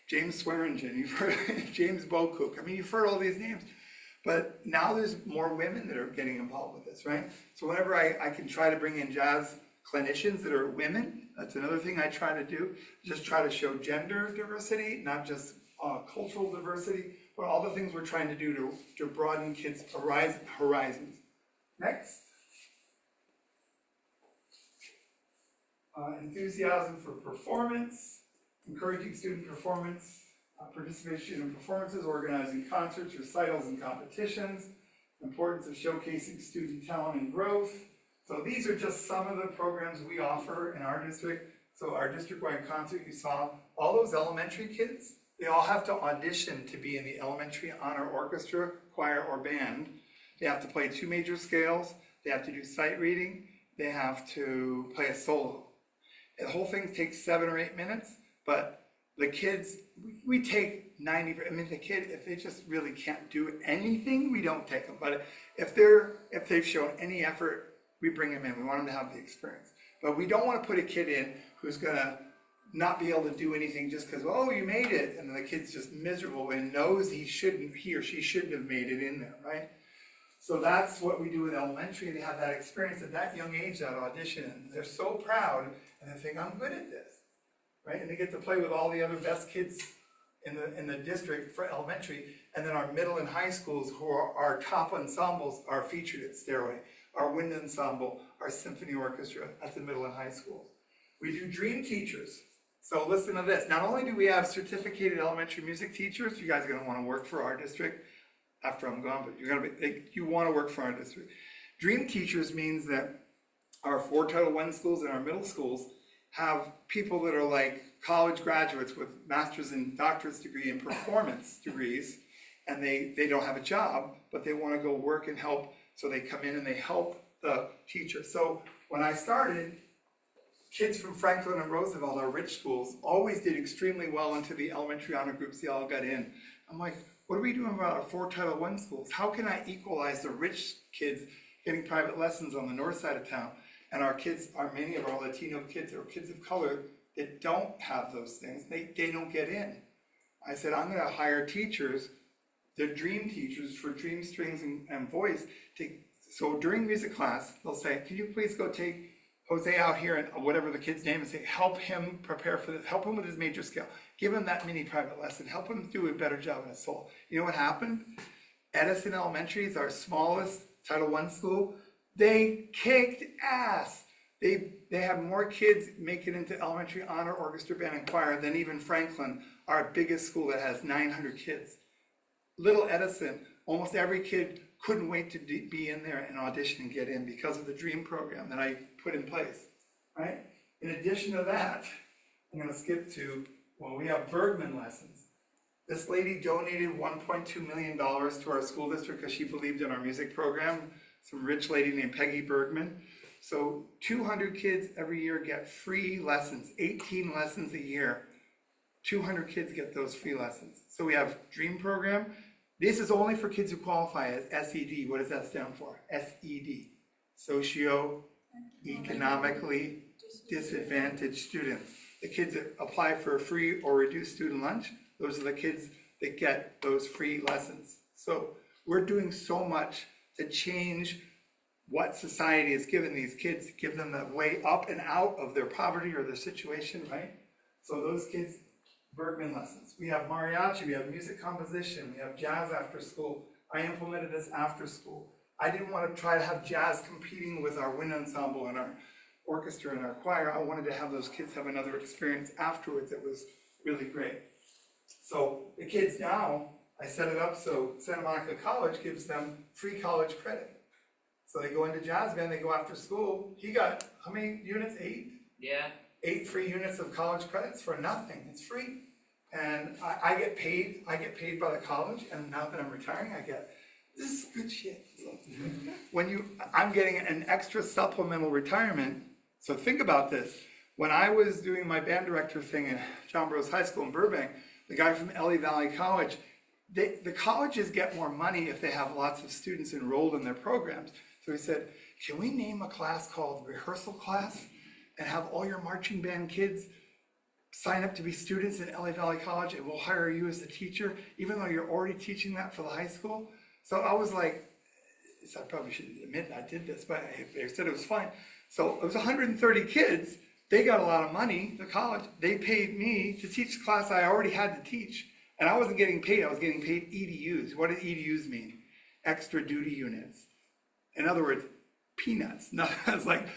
James Swearingen, you've heard James Bocook. I mean, you've heard all these names. But now there's more women that are getting involved with this, right? So whenever I can try to bring in jazz clinicians that are women, that's another thing I try to do. Just try to show gender diversity, not just cultural diversity, but all the things we're trying to do to broaden kids' horizons. Next. Enthusiasm for performance, encouraging student performance, participation in performances, organizing concerts, recitals, and competitions, importance of showcasing student talent and growth. So these are just some of the programs we offer in our district. So our district-wide concert, you saw all those elementary kids, they all have to audition to be in the elementary honor orchestra, choir, or band. They have to play 2 major scales, they have to do sight reading, they have to play a solo. The whole thing takes 7 or 8 minutes, but the kids, we take 90, I mean the kid, if they just really can't do anything, we don't take them. But if they've shown any effort, we bring them in, we want them to have the experience. But we don't want to put a kid in who's gonna not be able to do anything just because, oh, you made it, and the kid's just miserable and knows he or she shouldn't have made it in there, right? So that's what we do with elementary. They have that experience at that young age, that audition, and they're so proud, and they think, I'm good at this, right? And they get to play with all the other best kids in the district for elementary, and then our middle and high schools, who are our top ensembles, are featured at Stairway. Our wind ensemble, our symphony orchestra at the middle and high schools. We do dream teachers. So listen to this. Not only do we have certificated elementary music teachers, you guys are going to want to work for our district after I'm gone, but you want to work for our district. Dream teachers means that our 4 Title I schools and our middle schools have people that are like college graduates with master's and doctorate degree and performance degrees, and they don't have a job, but they want to go work and help, so they come in and they help the teacher. So when I started, kids from Franklin and Roosevelt, our rich schools, always did extremely well into the elementary honor groups. They all got in. I'm like, what are we doing about our 4 Title I schools? How can I equalize the rich kids getting private lessons on the north side of town And our kids, many of our Latino kids or kids of color that don't have those things, they don't get in. I said, I'm gonna hire teachers, they're dream teachers for dream, strings, and voice. So during music class, they'll say, can you please go take Jose out here and whatever the kid's name is, say, help him prepare for this, help him with his major scale, give him that mini private lesson, help him do a better job in his soul. You know what happened? Edison Elementary is our smallest Title I school. They kicked ass. They have more kids make it into elementary honor, orchestra, band, and choir than even Franklin, our biggest school that has 900 kids. Little Edison, almost every kid couldn't wait to be in there and audition and get in because of the DREAM program that I put in place, right? In addition to that, I'm gonna skip to, well, we have Bergman lessons. This lady donated $1.2 million to our school district because she believed in our music program. Some rich lady named Peggy Bergman. So 200 kids every year get free lessons, 18 lessons a year. 200 kids get those free lessons. So we have DREAM program. This is only for kids who qualify as SED. What does that stand for? SED, socio-economically disadvantaged students. The kids that apply for a free or reduced student lunch, those are the kids that get those free lessons. So we're doing so much to change what society has given these kids, to give them the way up and out of their poverty or their situation, right? So those kids, Bergman lessons. We have mariachi, we have music composition, we have jazz after school. I implemented this after school. I didn't want to try to have jazz competing with our wind ensemble and our orchestra and our choir. I wanted to have those kids have another experience afterwards that was really great. So the kids now, I set it up so Santa Monica College gives them free college credit. So they go into jazz band, they go after school. He got, how many units? 8? Yeah. 8 free units of college credits for nothing. It's free. And I get paid by the college, and now that I'm retiring, this is good shit. So I'm getting an extra supplemental retirement. So think about this. When I was doing my band director thing at John Burroughs High School in Burbank, the guy from LA Valley College, the colleges get more money if they have lots of students enrolled in their programs. So he said, can we name a class called rehearsal class and have all your marching band kids sign up to be students in LA Valley College, and we'll hire you as the teacher, even though you're already teaching that for the high school? So I was like, I probably should admit I did this, but they said it was fine. So it was 130 kids. They got a lot of money, the college. They paid me to teach the class I already had to teach. And I wasn't getting paid, I was getting paid EDUs. What do EDUs mean? Extra duty units. In other words, peanuts. No, it's like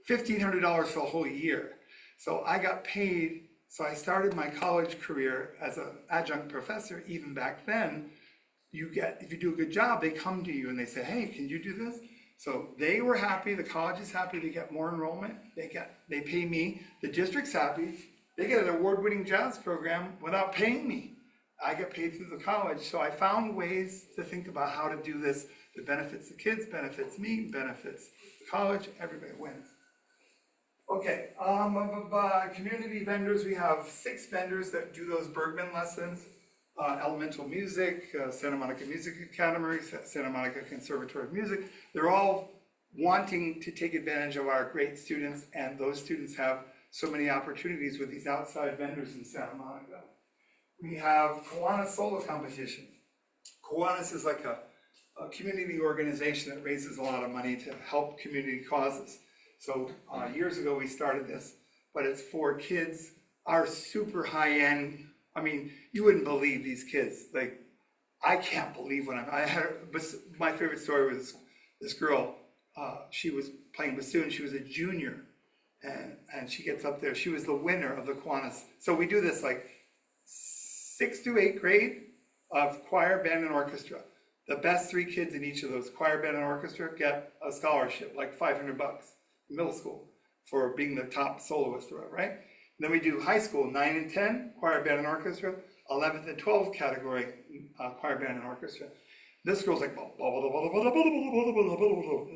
$1,500 for the whole year. So I got paid, so I started my college career as an adjunct professor. Even back then, if you do a good job, they come to you and they say, hey, can you do this? So they were happy, the college is happy, they get more enrollment, they pay me, the district's happy, they get an award-winning jazz program without paying me. I get paid through the college, so I found ways to think about how to do this that benefits the kids, benefits me, benefits the college, everybody wins. Okay, community vendors, we have 6 vendors that do those Bergman lessons. Elemental Music, Santa Monica Music Academy, Santa Monica Conservatory of Music. They're all wanting to take advantage of our great students, and those students have so many opportunities with these outside vendors in Santa Monica. We have Kiwanis Solo Competition. Kiwanis is like a community organization that raises a lot of money to help community causes. So years ago we started this, but it's for kids, our super high-end. I mean, you wouldn't believe these kids. Like, I can't believe my favorite story was this girl. She was playing bassoon. She was a junior, and she gets up there. She was the winner of the Kiwanis. So we do this like 6th to 8th grade of choir, band, and orchestra. The best 3 kids in each of those, choir, band, and orchestra, get a scholarship, like $500 in middle school for being the top soloist, right? Then we do high school, 9 and 10, choir, band, and orchestra, 11th and 12th category, choir, band, and orchestra. This girl's like,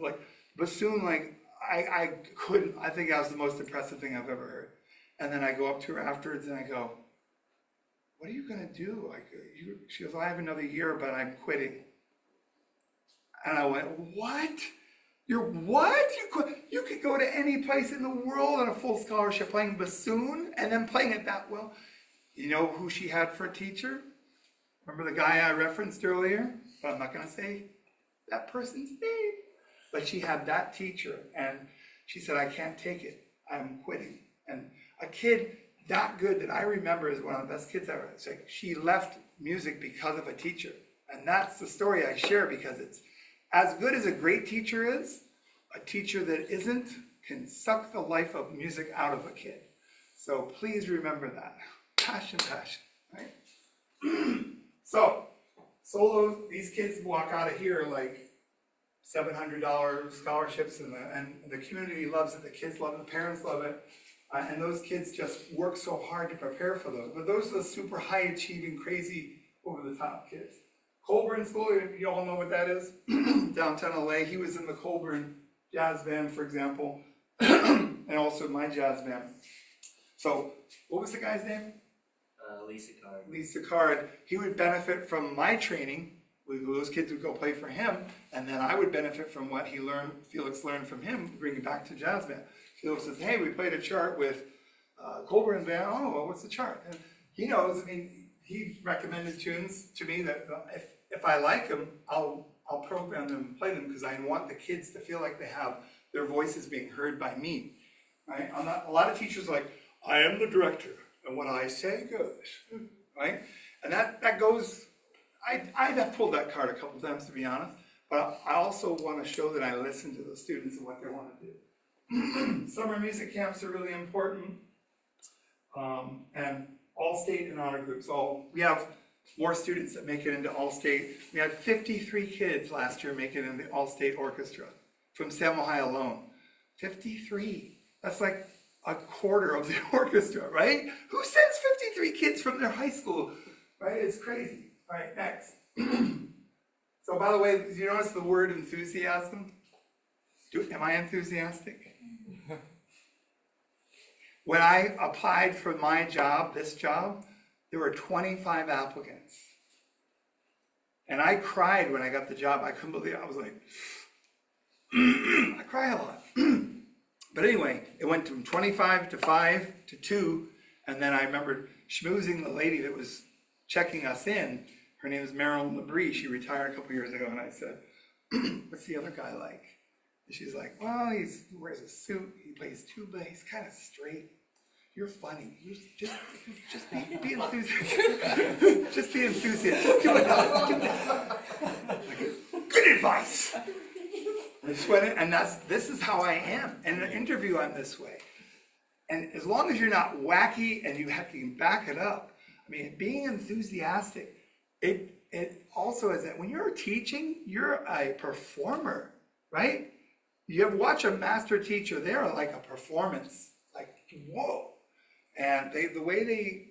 like bassoon, like I couldn't, I think that was the most impressive thing I've ever heard. And then I go up to her afterwards and I go, what are you gonna do? Like, she goes, I have another year, but I'm quitting. And I went, what? You're what? You quit? You could, go to any place in the world on a full scholarship playing bassoon and then playing it that well. You know who she had for a teacher? Remember the guy I referenced earlier? But I'm not going to say that person's name. But she had that teacher, and she said, I can't take it. I'm quitting. And a kid that good that I remember is one of the best kids ever. It's like she left music because of a teacher. And that's the story I share, because it's as good as a great teacher is, a teacher that isn't can suck the life of music out of a kid. So please remember that. Passion, right? So, solo, these kids walk out of here like $700 scholarships, and the community loves it, the kids love it, the parents love it, and those kids just work so hard to prepare for those. But those are the super high achieving, crazy, over the top kids. Colburn School, you all know what that is? Downtown LA, he was in the Colburn Jazz Band, for example, and also my jazz band. So, what was the guy's name? Lisa Card. He would benefit from my training. Those kids would go play for him, and then I would benefit from what he learned, Felix learned from him, bring it back to jazz band. Felix says, hey, we played a chart with Colburn's band. Oh, well, what's the chart? And he knows, I mean, he recommended tunes to me that if I like them, I'll program them and play them, because I want the kids to feel like they have their voices being heard by me, right? A lot of teachers are like, I am the director, and what I say goes, right? And that goes, I have pulled that card a couple times, to be honest, but I also want to show that I listen to the students and what they want to do. Summer music camps are really important, and all-state and honor groups. We have more students that make it into all-state. We had 53 kids last year make it into the all-state orchestra from Salem High alone. 53. That's like a quarter of the orchestra, right? Who sends 53 kids from their high school, right? It's crazy. All right, next. So by the way, did you notice the word enthusiasm? Am I enthusiastic? When I applied for my job, this job, there were 25 applicants. And I cried when I got the job. I couldn't believe it. I was like, I cry a lot. But anyway, it went from 25 to 5 to 2. And then I remembered schmoozing the lady that was checking us in. Her name is Marilyn Labrie. She retired a couple years ago. And I said, what's the other guy like? And she's like, well, he wears a suit. He plays tuba. He's kind of straight. You're funny. You just be enthusiastic. Just be enthusiastic. Just do it. Good advice. I just went in, and this is how I am. In an interview, I'm this way. And as long as you're not wacky and you can back it up, I mean, being enthusiastic, it also is that when you're teaching, you're a performer, right? You ever watch a master teacher, they're like a performance, like, whoa. And the way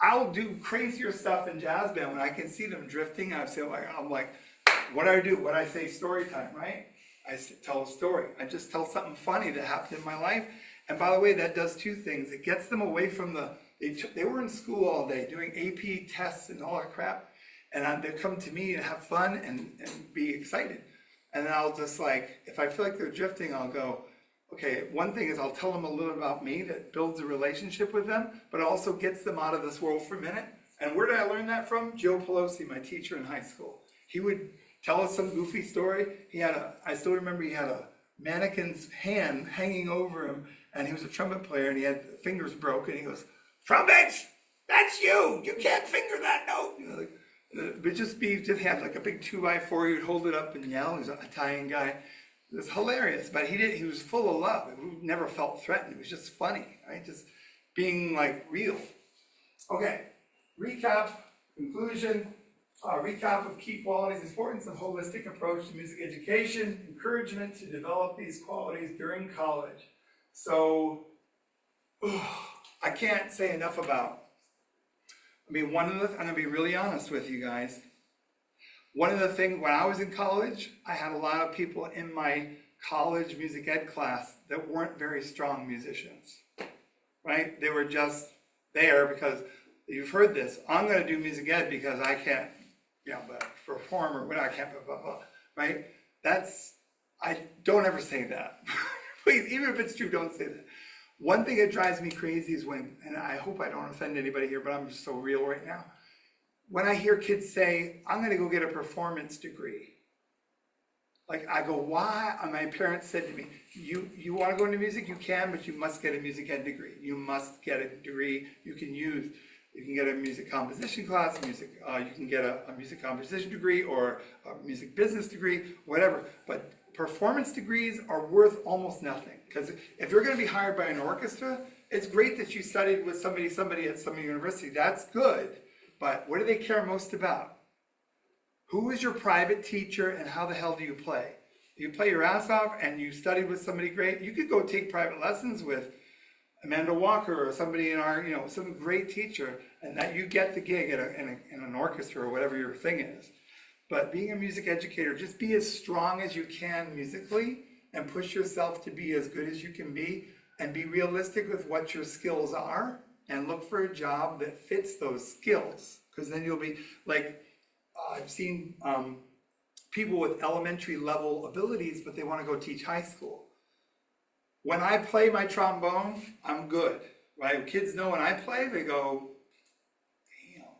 I'll do crazier stuff in jazz band when I can see them drifting. I'm like, what do I do? What do I say? Story time, right? I tell a story. I just tell something funny that happened in my life. And by the way, that does two things. It gets them away from they were in school all day doing AP tests and all that crap. And they come to me and have fun and be excited. And then I'll just like, if I feel like they're drifting, I'll go, okay, one thing is I'll tell them a little about me that builds a relationship with them, but also gets them out of this world for a minute. And where did I learn that from? Joe Pelosi, my teacher in high school. He would tell us some goofy story. I still remember he had a mannequin's hand hanging over him, and he was a trumpet player, and he had fingers broken. He goes, trumpets, that's you. You can't finger that note. You know, like, but just had like a big 2x4. He would hold it up and yell. He was an Italian guy. It was hilarious, but he was full of love. He never felt threatened. It was just funny, right? Just being like real. Okay, recap, conclusion, recap of key qualities, importance of holistic approach to music education, encouragement to develop these qualities during college. So, I can't say enough about. I'm gonna be really honest with you guys. One of the things, when I was in college, I had a lot of people in my college music ed class that weren't very strong musicians, right? They were just there because, you've heard this, I'm gonna do music ed because I can't, but perform or what I can't, blah, blah, blah, right? I don't ever say that. Please, even if it's true, don't say that. One thing that drives me crazy is when, and I hope I don't offend anybody here, but I'm just so real right now. When I hear kids say, I'm gonna go get a performance degree. Like, I go, why? And my parents said to me, you wanna go into music? You can, but you must get a music ed degree. You must get a degree you can get a music composition class, you can get a music composition degree or a music business degree, whatever. But performance degrees are worth almost nothing. Because if you're gonna be hired by an orchestra, it's great that you studied with somebody at some university, that's good. But what do they care most about? Who is your private teacher and how the hell do you play? You play your ass off and you studied with somebody great, you could go take private lessons with Amanda Walker or somebody in our, some great teacher, and that you get the gig in an orchestra or whatever your thing is. But being a music educator, just be as strong as you can musically and push yourself to be as good as you can be and be realistic with what your skills are and look for a job that fits those skills. Because then you'll be like, I've seen people with elementary level abilities, but they want to go teach high school. When I play my trombone, I'm good, right? Kids know when I play, they go, damn.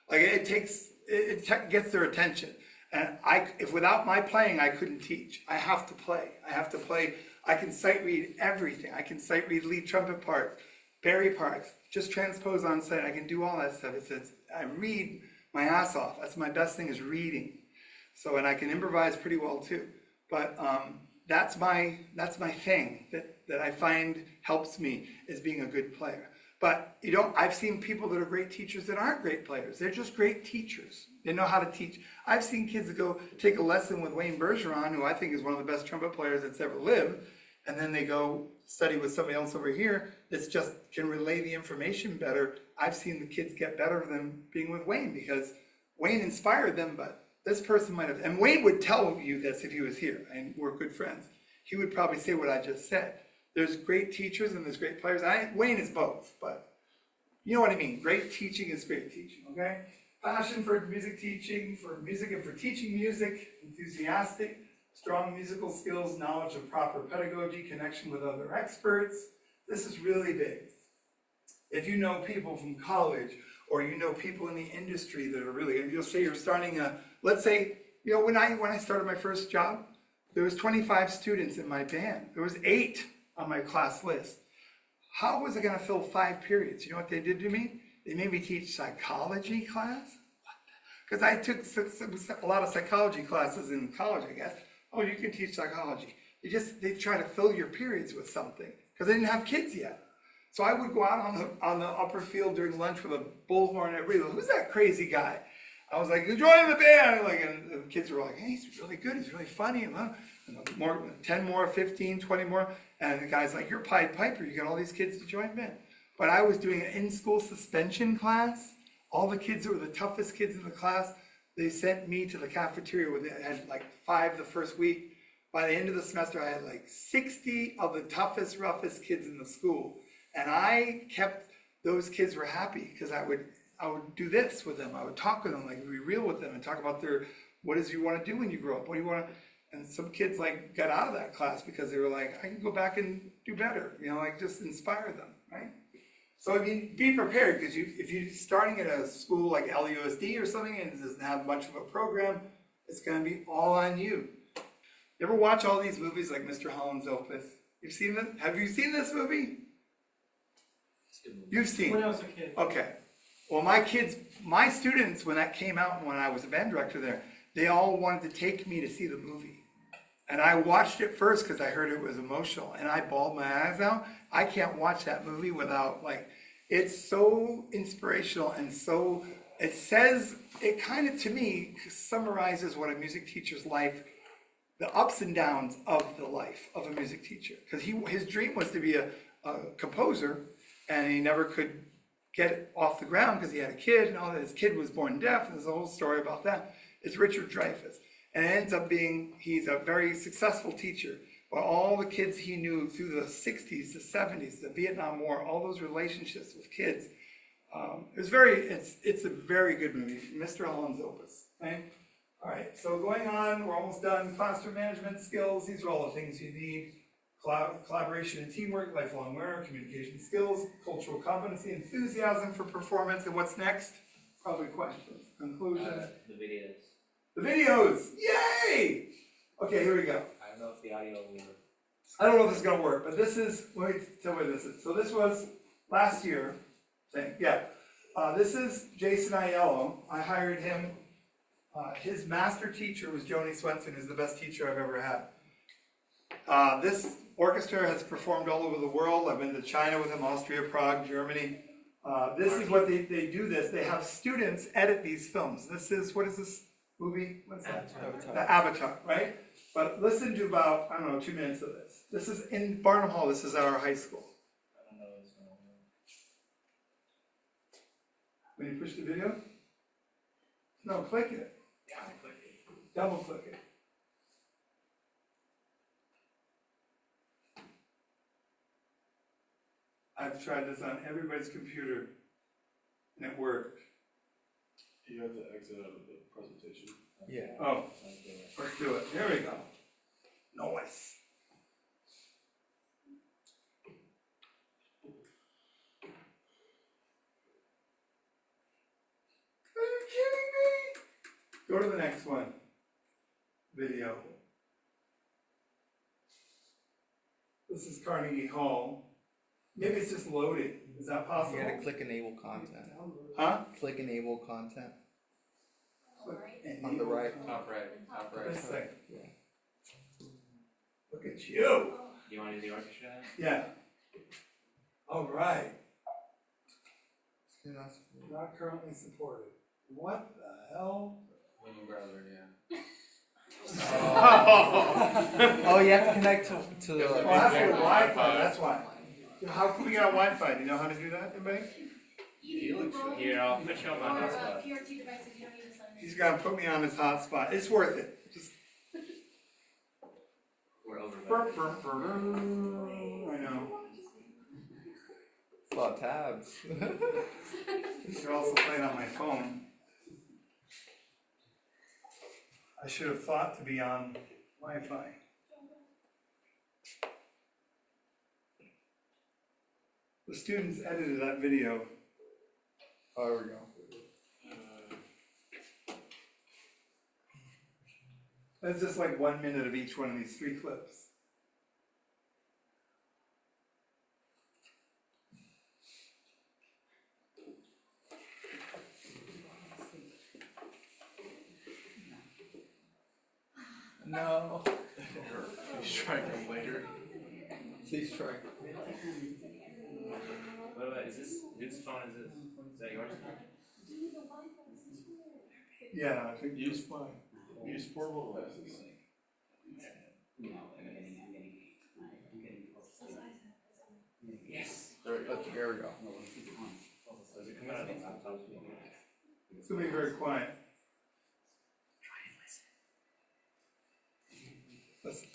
Like it gets their attention. And if without my playing, I couldn't teach. I have to play. I can sight read everything. I can sight read lead trumpet parts, Barry parts, just transpose on sight. I can do all that stuff. I read my ass off. That's my best thing is reading. So, and I can improvise pretty well too. But that's my thing that I find helps me is being a good player. But I've seen people that are great teachers that aren't great players. They're just great teachers. They know how to teach. I've seen kids go take a lesson with Wayne Bergeron, who I think is one of the best trumpet players that's ever lived, and then they go study with somebody else over here that's just can relay the information better. I've seen the kids get better than being with Wayne because Wayne inspired them, but this person might have, and Wayne would tell you this if he was here, and we're good friends. He would probably say what I just said. There's great teachers and there's great players. Wayne is both, but you know what I mean. Great teaching is great teaching, okay? Passion for music teaching, for music and for teaching music, enthusiastic, strong musical skills, knowledge of proper pedagogy, connection with other experts. This is really big. If you know people from college or you know people in the industry that are really, and you'll say you're starting let's say, when I started my first job, there was 25 students in my band. There was 8 on my class list. How was I gonna fill 5 periods? You know what they did to me? They made me teach psychology class. Because I took a lot of psychology classes in college, I guess. Oh, you can teach psychology. They try to fill your periods with something because they didn't have kids yet. So I would go out on the upper field during lunch with a bullhorn and everybody goes, who's that crazy guy? I was like, join the band. And the kids were like, hey, he's really good, he's really funny. And 10 more, 15, 20 more. And the guy's like, you're Pied Piper, you got all these kids to join band. But I was doing an in-school suspension class. All the kids that were the toughest kids in the class, they sent me to the cafeteria where they had like 5 the first week. By the end of the semester, I had like 60 of the toughest, roughest kids in the school. And I kept, those kids were happy because I would do this with them. I would talk with them, like be real with them and talk about what is you want to do when you grow up? What do you want to, and some kids like got out of that class because they were like, I can go back and do better, just inspire them, right? So I mean, be prepared because if you're starting at a school like LUSD or something and it doesn't have much of a program, it's going to be all on you. You ever watch all these movies like Mr. Holland's Opus? You've seen them? Have you seen this movie? You've seen it. When I was a kid. Okay. Well, my students, when that came out and when I was a band director there, they all wanted to take me to see the movie. And I watched it first because I heard it was emotional and I bawled my eyes out. I can't watch that movie without it's so inspirational and so, it kind of to me summarizes what a music teacher's life, the ups and downs of the life of a music teacher. Because his dream was to be a composer and he never could get it off the ground because he had a kid and all that. His kid was born deaf and there's a whole story about that. It's Richard Dreyfuss. And it ends up being, he's a very successful teacher. But all the kids he knew through the 60s, the 70s, the Vietnam War, all those relationships with kids. It's a very good movie, Mr. Holland's Opus. Okay? All right, so going on, we're almost done. Classroom management skills, these are all the things you need. collaboration and teamwork, lifelong learner, communication skills, cultural competency, enthusiasm for performance, and what's next? Probably questions, conclusions. The videos. The videos, yay! Okay, here we go. I don't know if the audio will work. I don't know if this is gonna work, but this is, let me tell you what this is. So this was last year, this is Jason Aiello. I hired him. His master teacher was Joni Swenson, who's the best teacher I've ever had. This orchestra has performed all over the world. I've been to China with him, Austria, Prague, Germany. This is what they do this. They have students edit these films. This is, what is this movie? What is that? Avatar. The Avatar, right? But listen to about, I don't know, 2 minutes of this. This is in Barnum Hall. This is at our high school. I don't know if it's gonna work. When you push the video? No, click it. Yeah, I clicked it. Double click it. I've tried this on everybody's computer and it worked. You have to exit out of the presentation. Yeah. Oh, Let's do it. let's do it. There we go. Nice. Are you kidding me? Go to the next one. Video. This is Carnegie Hall. Maybe it's just loading. Is that possible? You gotta click enable content. Huh? Click enable content And on the right. Top right. This thing. Look at you. You wanna do the orchestra? Yeah. All right. Yeah. Not currently supported. What the hell? Winning brother, yeah. Oh, you have to connect to the. Oh, that's with Wi-Fi, that's why. How can we get Wi-Fi? Do you know how to do that, anybody? Here, I'll put you on my hotspot. PRT devices, you don't need to sign in. He's gotta put me on his hotspot. It's worth it. Just We're over. burp, burp, burp, burp. I know. A lot of tabs. You're also playing on my phone. I should have thought to be on Wi-Fi. The students edited that video. Oh, there we go. That's just like 1 minute of each one of these 3 clips. No. He's trying them later. Please try. What about, whose phone is this? Is that yours? Yeah, I think Use use portable devices. Yes. There we go. There we go. Does it come out of the laptop? it's gonna be very quiet. Listen.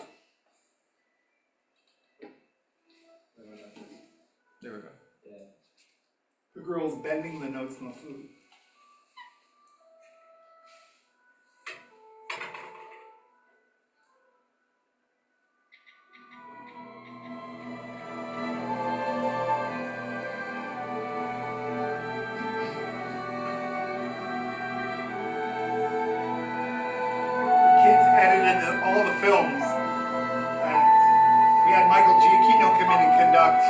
There we go. Yeah. The girl's bending the notes on the flute. Kids edited all the films. And we had Michael Giacchino come in and conduct.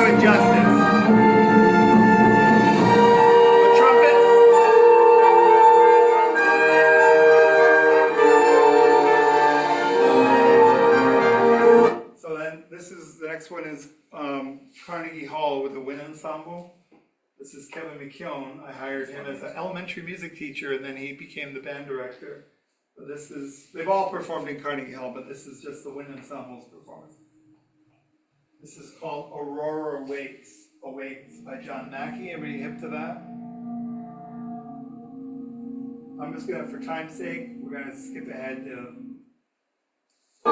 do it justice. The trumpets. So then, the next one is Carnegie Hall with the wind ensemble. This is Kevin McKeown. I hired him as an elementary music teacher, and then he became the band director. So they've all performed in Carnegie Hall, but this is just the wind ensemble's performance. This is called Aurora Awakes by John Mackey. Everybody hip to that? I'm just gonna, for time's sake, we're gonna skip ahead to. I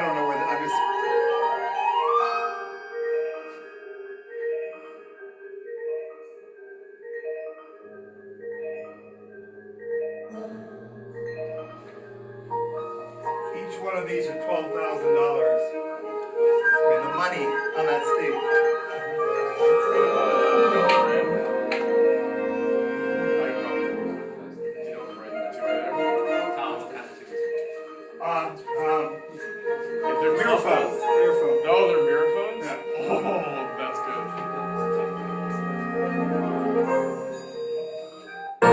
don't know whether I'm just. Each one of these are $12,000. I mean, the money on that stage. They're Earphones. No, they're mirror phones? Yeah. Oh, that's I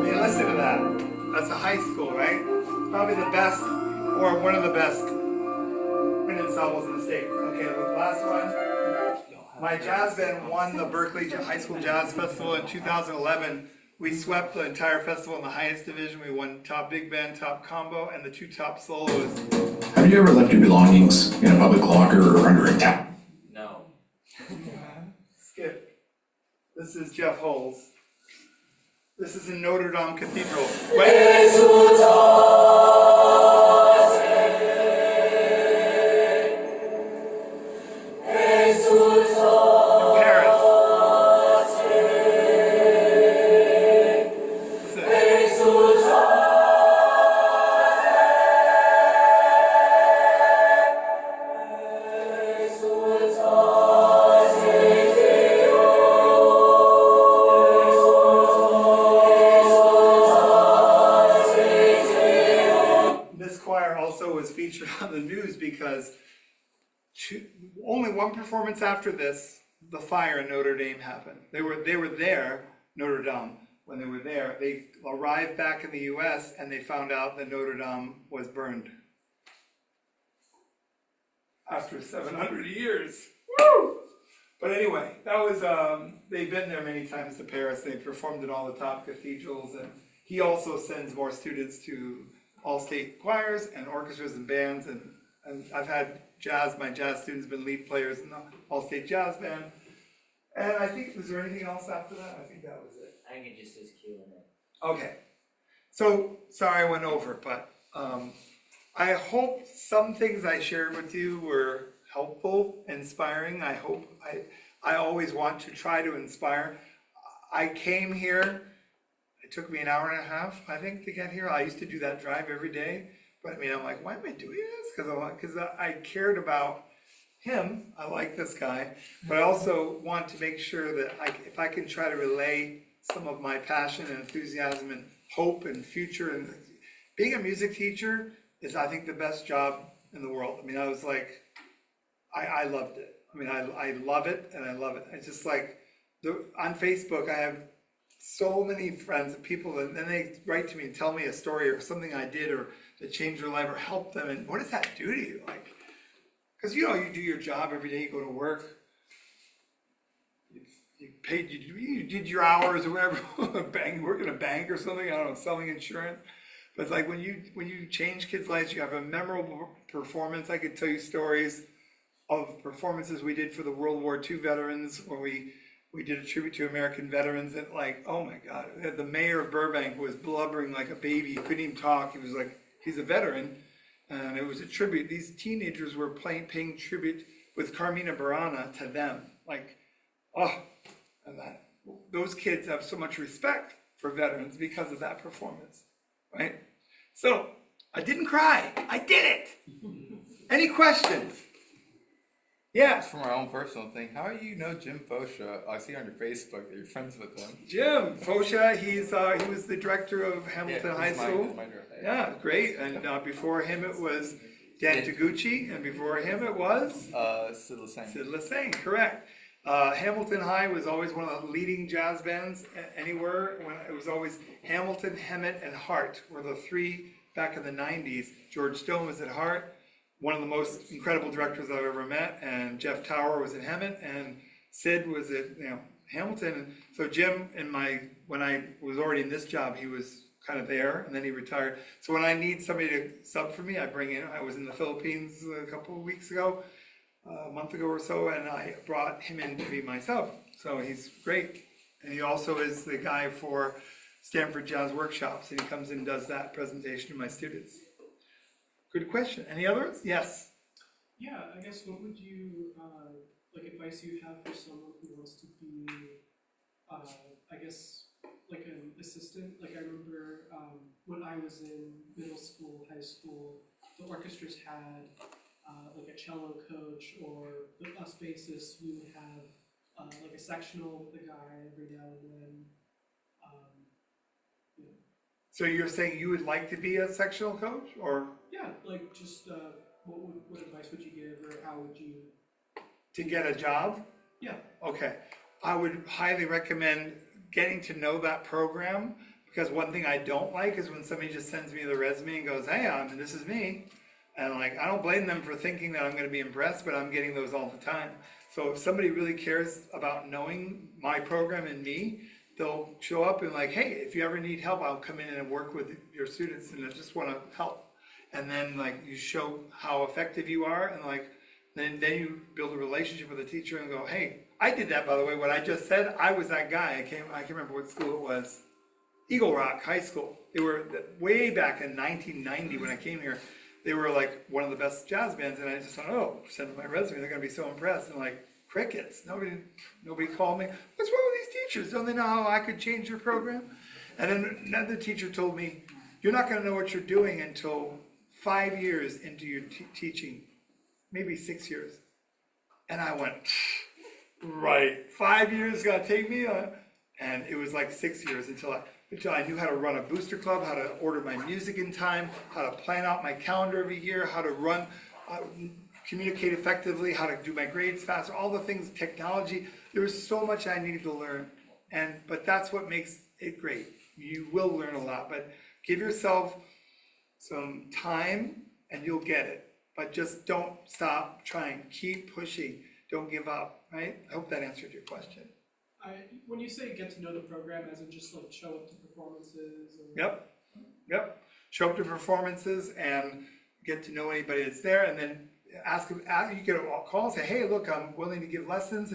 mean, listen to that. That's a high school, right? Probably the best, or one of the best wind ensembles in the state. Okay, the last one. My jazz band won the Berkeley High School Jazz Festival in 2011. We swept the entire festival in the highest division. We won top big band, top combo, and the 2 top soloists. Have you ever left your belongings in a public locker or under a tap? No. Skip. This is Jeff Hulls. This is in Notre Dame Cathedral. Wait. On the news because only one performance after this, the fire in Notre Dame happened. They were there, Notre Dame, when they were there. They arrived back in the US and they found out that Notre Dame was burned. After 700 years. Woo! But anyway, that was, they've been there many times to Paris. They performed in all the top cathedrals, and he also sends more students to all state choirs and orchestras and bands, and I've had my jazz students been lead players in the all state jazz band. And I think, was there anything else after that? I think that was it. I think it just says Q&A. Okay. So, sorry I went over, but I hope some things I shared with you were helpful, inspiring. I hope, I always want to try to inspire. I came here. It took me an hour and a half, I think, to get here. I used to do that drive every day, but I mean, I'm like, why am I doing this? Because I cared about him. I like this guy, but I also want to make sure that if I can try to relay some of my passion and enthusiasm and hope and future, and being a music teacher is, I think, the best job in the world. I mean, I was like, I loved it. I mean, I love it, and I love it. It's just like, on Facebook, I have so many friends and people, and then they write to me and tell me a story or something I did or that changed their life or helped them. And what does that do to you? Like, because you do your job every day, you go to work, you did your hours or whatever, work in a bank or something, I don't know, selling insurance. But it's like when you change kids' lives, you have a memorable performance. I could tell you stories of performances we did for the World War II veterans, where we did a tribute to American veterans, and like, oh my God, the mayor of Burbank was blubbering like a baby. He couldn't even talk. He was like, he's a veteran. And it was a tribute. These teenagers were paying tribute with Carmina Burana to them. Like, oh, and those kids have so much respect for veterans because of that performance, right? So I didn't cry. I did it. Any questions? Yeah, Just for my own personal thing, how do you know Jim Fosha? I see on your Facebook that you're friends with him. Jim Fosha, he was the director of Hamilton Yeah, High he's School. my director. Yeah, great, and before him it was Dan Taguchi, and before him it was Sid Lasang. Sid Lasang, correct. Hamilton High was always one of the leading jazz bands anywhere. When it was always Hamilton, Hemet, and Hart were the three back in the 90s. George Stone was at Hart, one of the most incredible directors I've ever met, and Jeff Tower was at Hemet, and Sid was at Hamilton. And so Jim, when I was already in this job, he was kind of there, and then he retired. So when I need somebody to sub for me, I bring in. I was in the Philippines a couple of weeks ago, a month ago or so, and I brought him in to be my sub. So he's great, and he also is the guy for Stanford Jazz Workshops, and he comes in and does that presentation to my students. Good question. Any others? Yes. Yeah, I guess what would you, like advice you have for someone who wants to be, I guess, like an assistant? Like I remember when I was in middle school, high school, the orchestras had like a cello coach, or us bassists, we would have like a sectional with a guy every now and then. You know. So you're saying you would like to be a sectional coach, or Yeah, like just what advice would you give, or how would you? to get a job? Yeah. Okay, I would highly recommend getting to know that program, because one thing I don't like is when somebody just sends me the resume and goes, hey, this is me. And like, I don't blame them for thinking that I'm gonna be impressed, but I'm getting those all the time. So if somebody really cares about knowing my program and me, they'll show up and like, hey, if you ever need help, I'll come in and work with your students, and I just wanna help. And then like, you show how effective you are, and like, then you build a relationship with the teacher and go, hey, I did that, by the way, what I just said, I was that guy. I can't remember what school it was. Eagle Rock High School. They were way back in 1990 when I came here. They were like one of the best jazz bands, and I just thought, oh, send them my resume, they're gonna be so impressed. And like, crickets, nobody called me. What's wrong with these teachers? Don't they know how I could change your program? And then another teacher told me, you're not gonna know what you're doing until 5 years into your teaching, maybe 6 years. And I went, right, 5 years is gonna take me? And it was like 6 years until I knew how to run a booster club, how to order my music in time, how to plan out my calendar every year, how to run, communicate effectively, how to do my grades faster, all the things, technology. There was so much I needed to learn, but that's what makes it great. You will learn a lot, but give yourself some time and you'll get it. But just don't stop trying, keep pushing, don't give up, right? I hope that answered your question. When you say get to know the program, as in just like show up to performances? Or... Yep. Show up to performances and get to know anybody that's there, and then ask them. You get a call, say, hey, look, I'm willing to give lessons.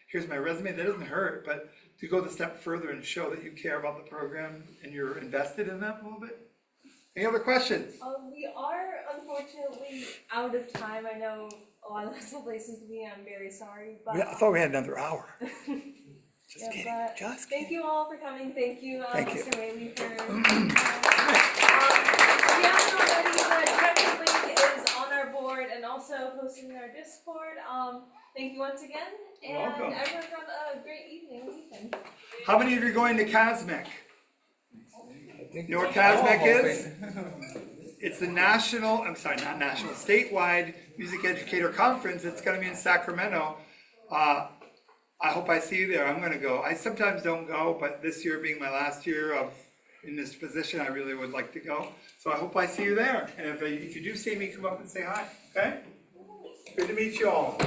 Here's my resume. That doesn't hurt, but to go the step further and show that you care about the program and you're invested in that a little bit. Any other questions? We are unfortunately out of time. I know a lot of places to be. I'm very sorry, but I thought we had another hour. Just kidding. Thank you all for coming. Thank you, Mr. Whaley, for. If you haven't already, the treasure link is on our board and also posted in our Discord. Thank you once again, and welcome. everyone have a great evening, weekend. How many of you are going to CASMEC? You know what CASMEC is? It's the statewide music educator conference. It's gonna be in Sacramento. I hope I see you there. I'm gonna go. I sometimes don't go, but this year being my last year in this position, I really would like to go. So I hope I see you there. And if you do see me, come up and say hi, okay? Good to meet you all.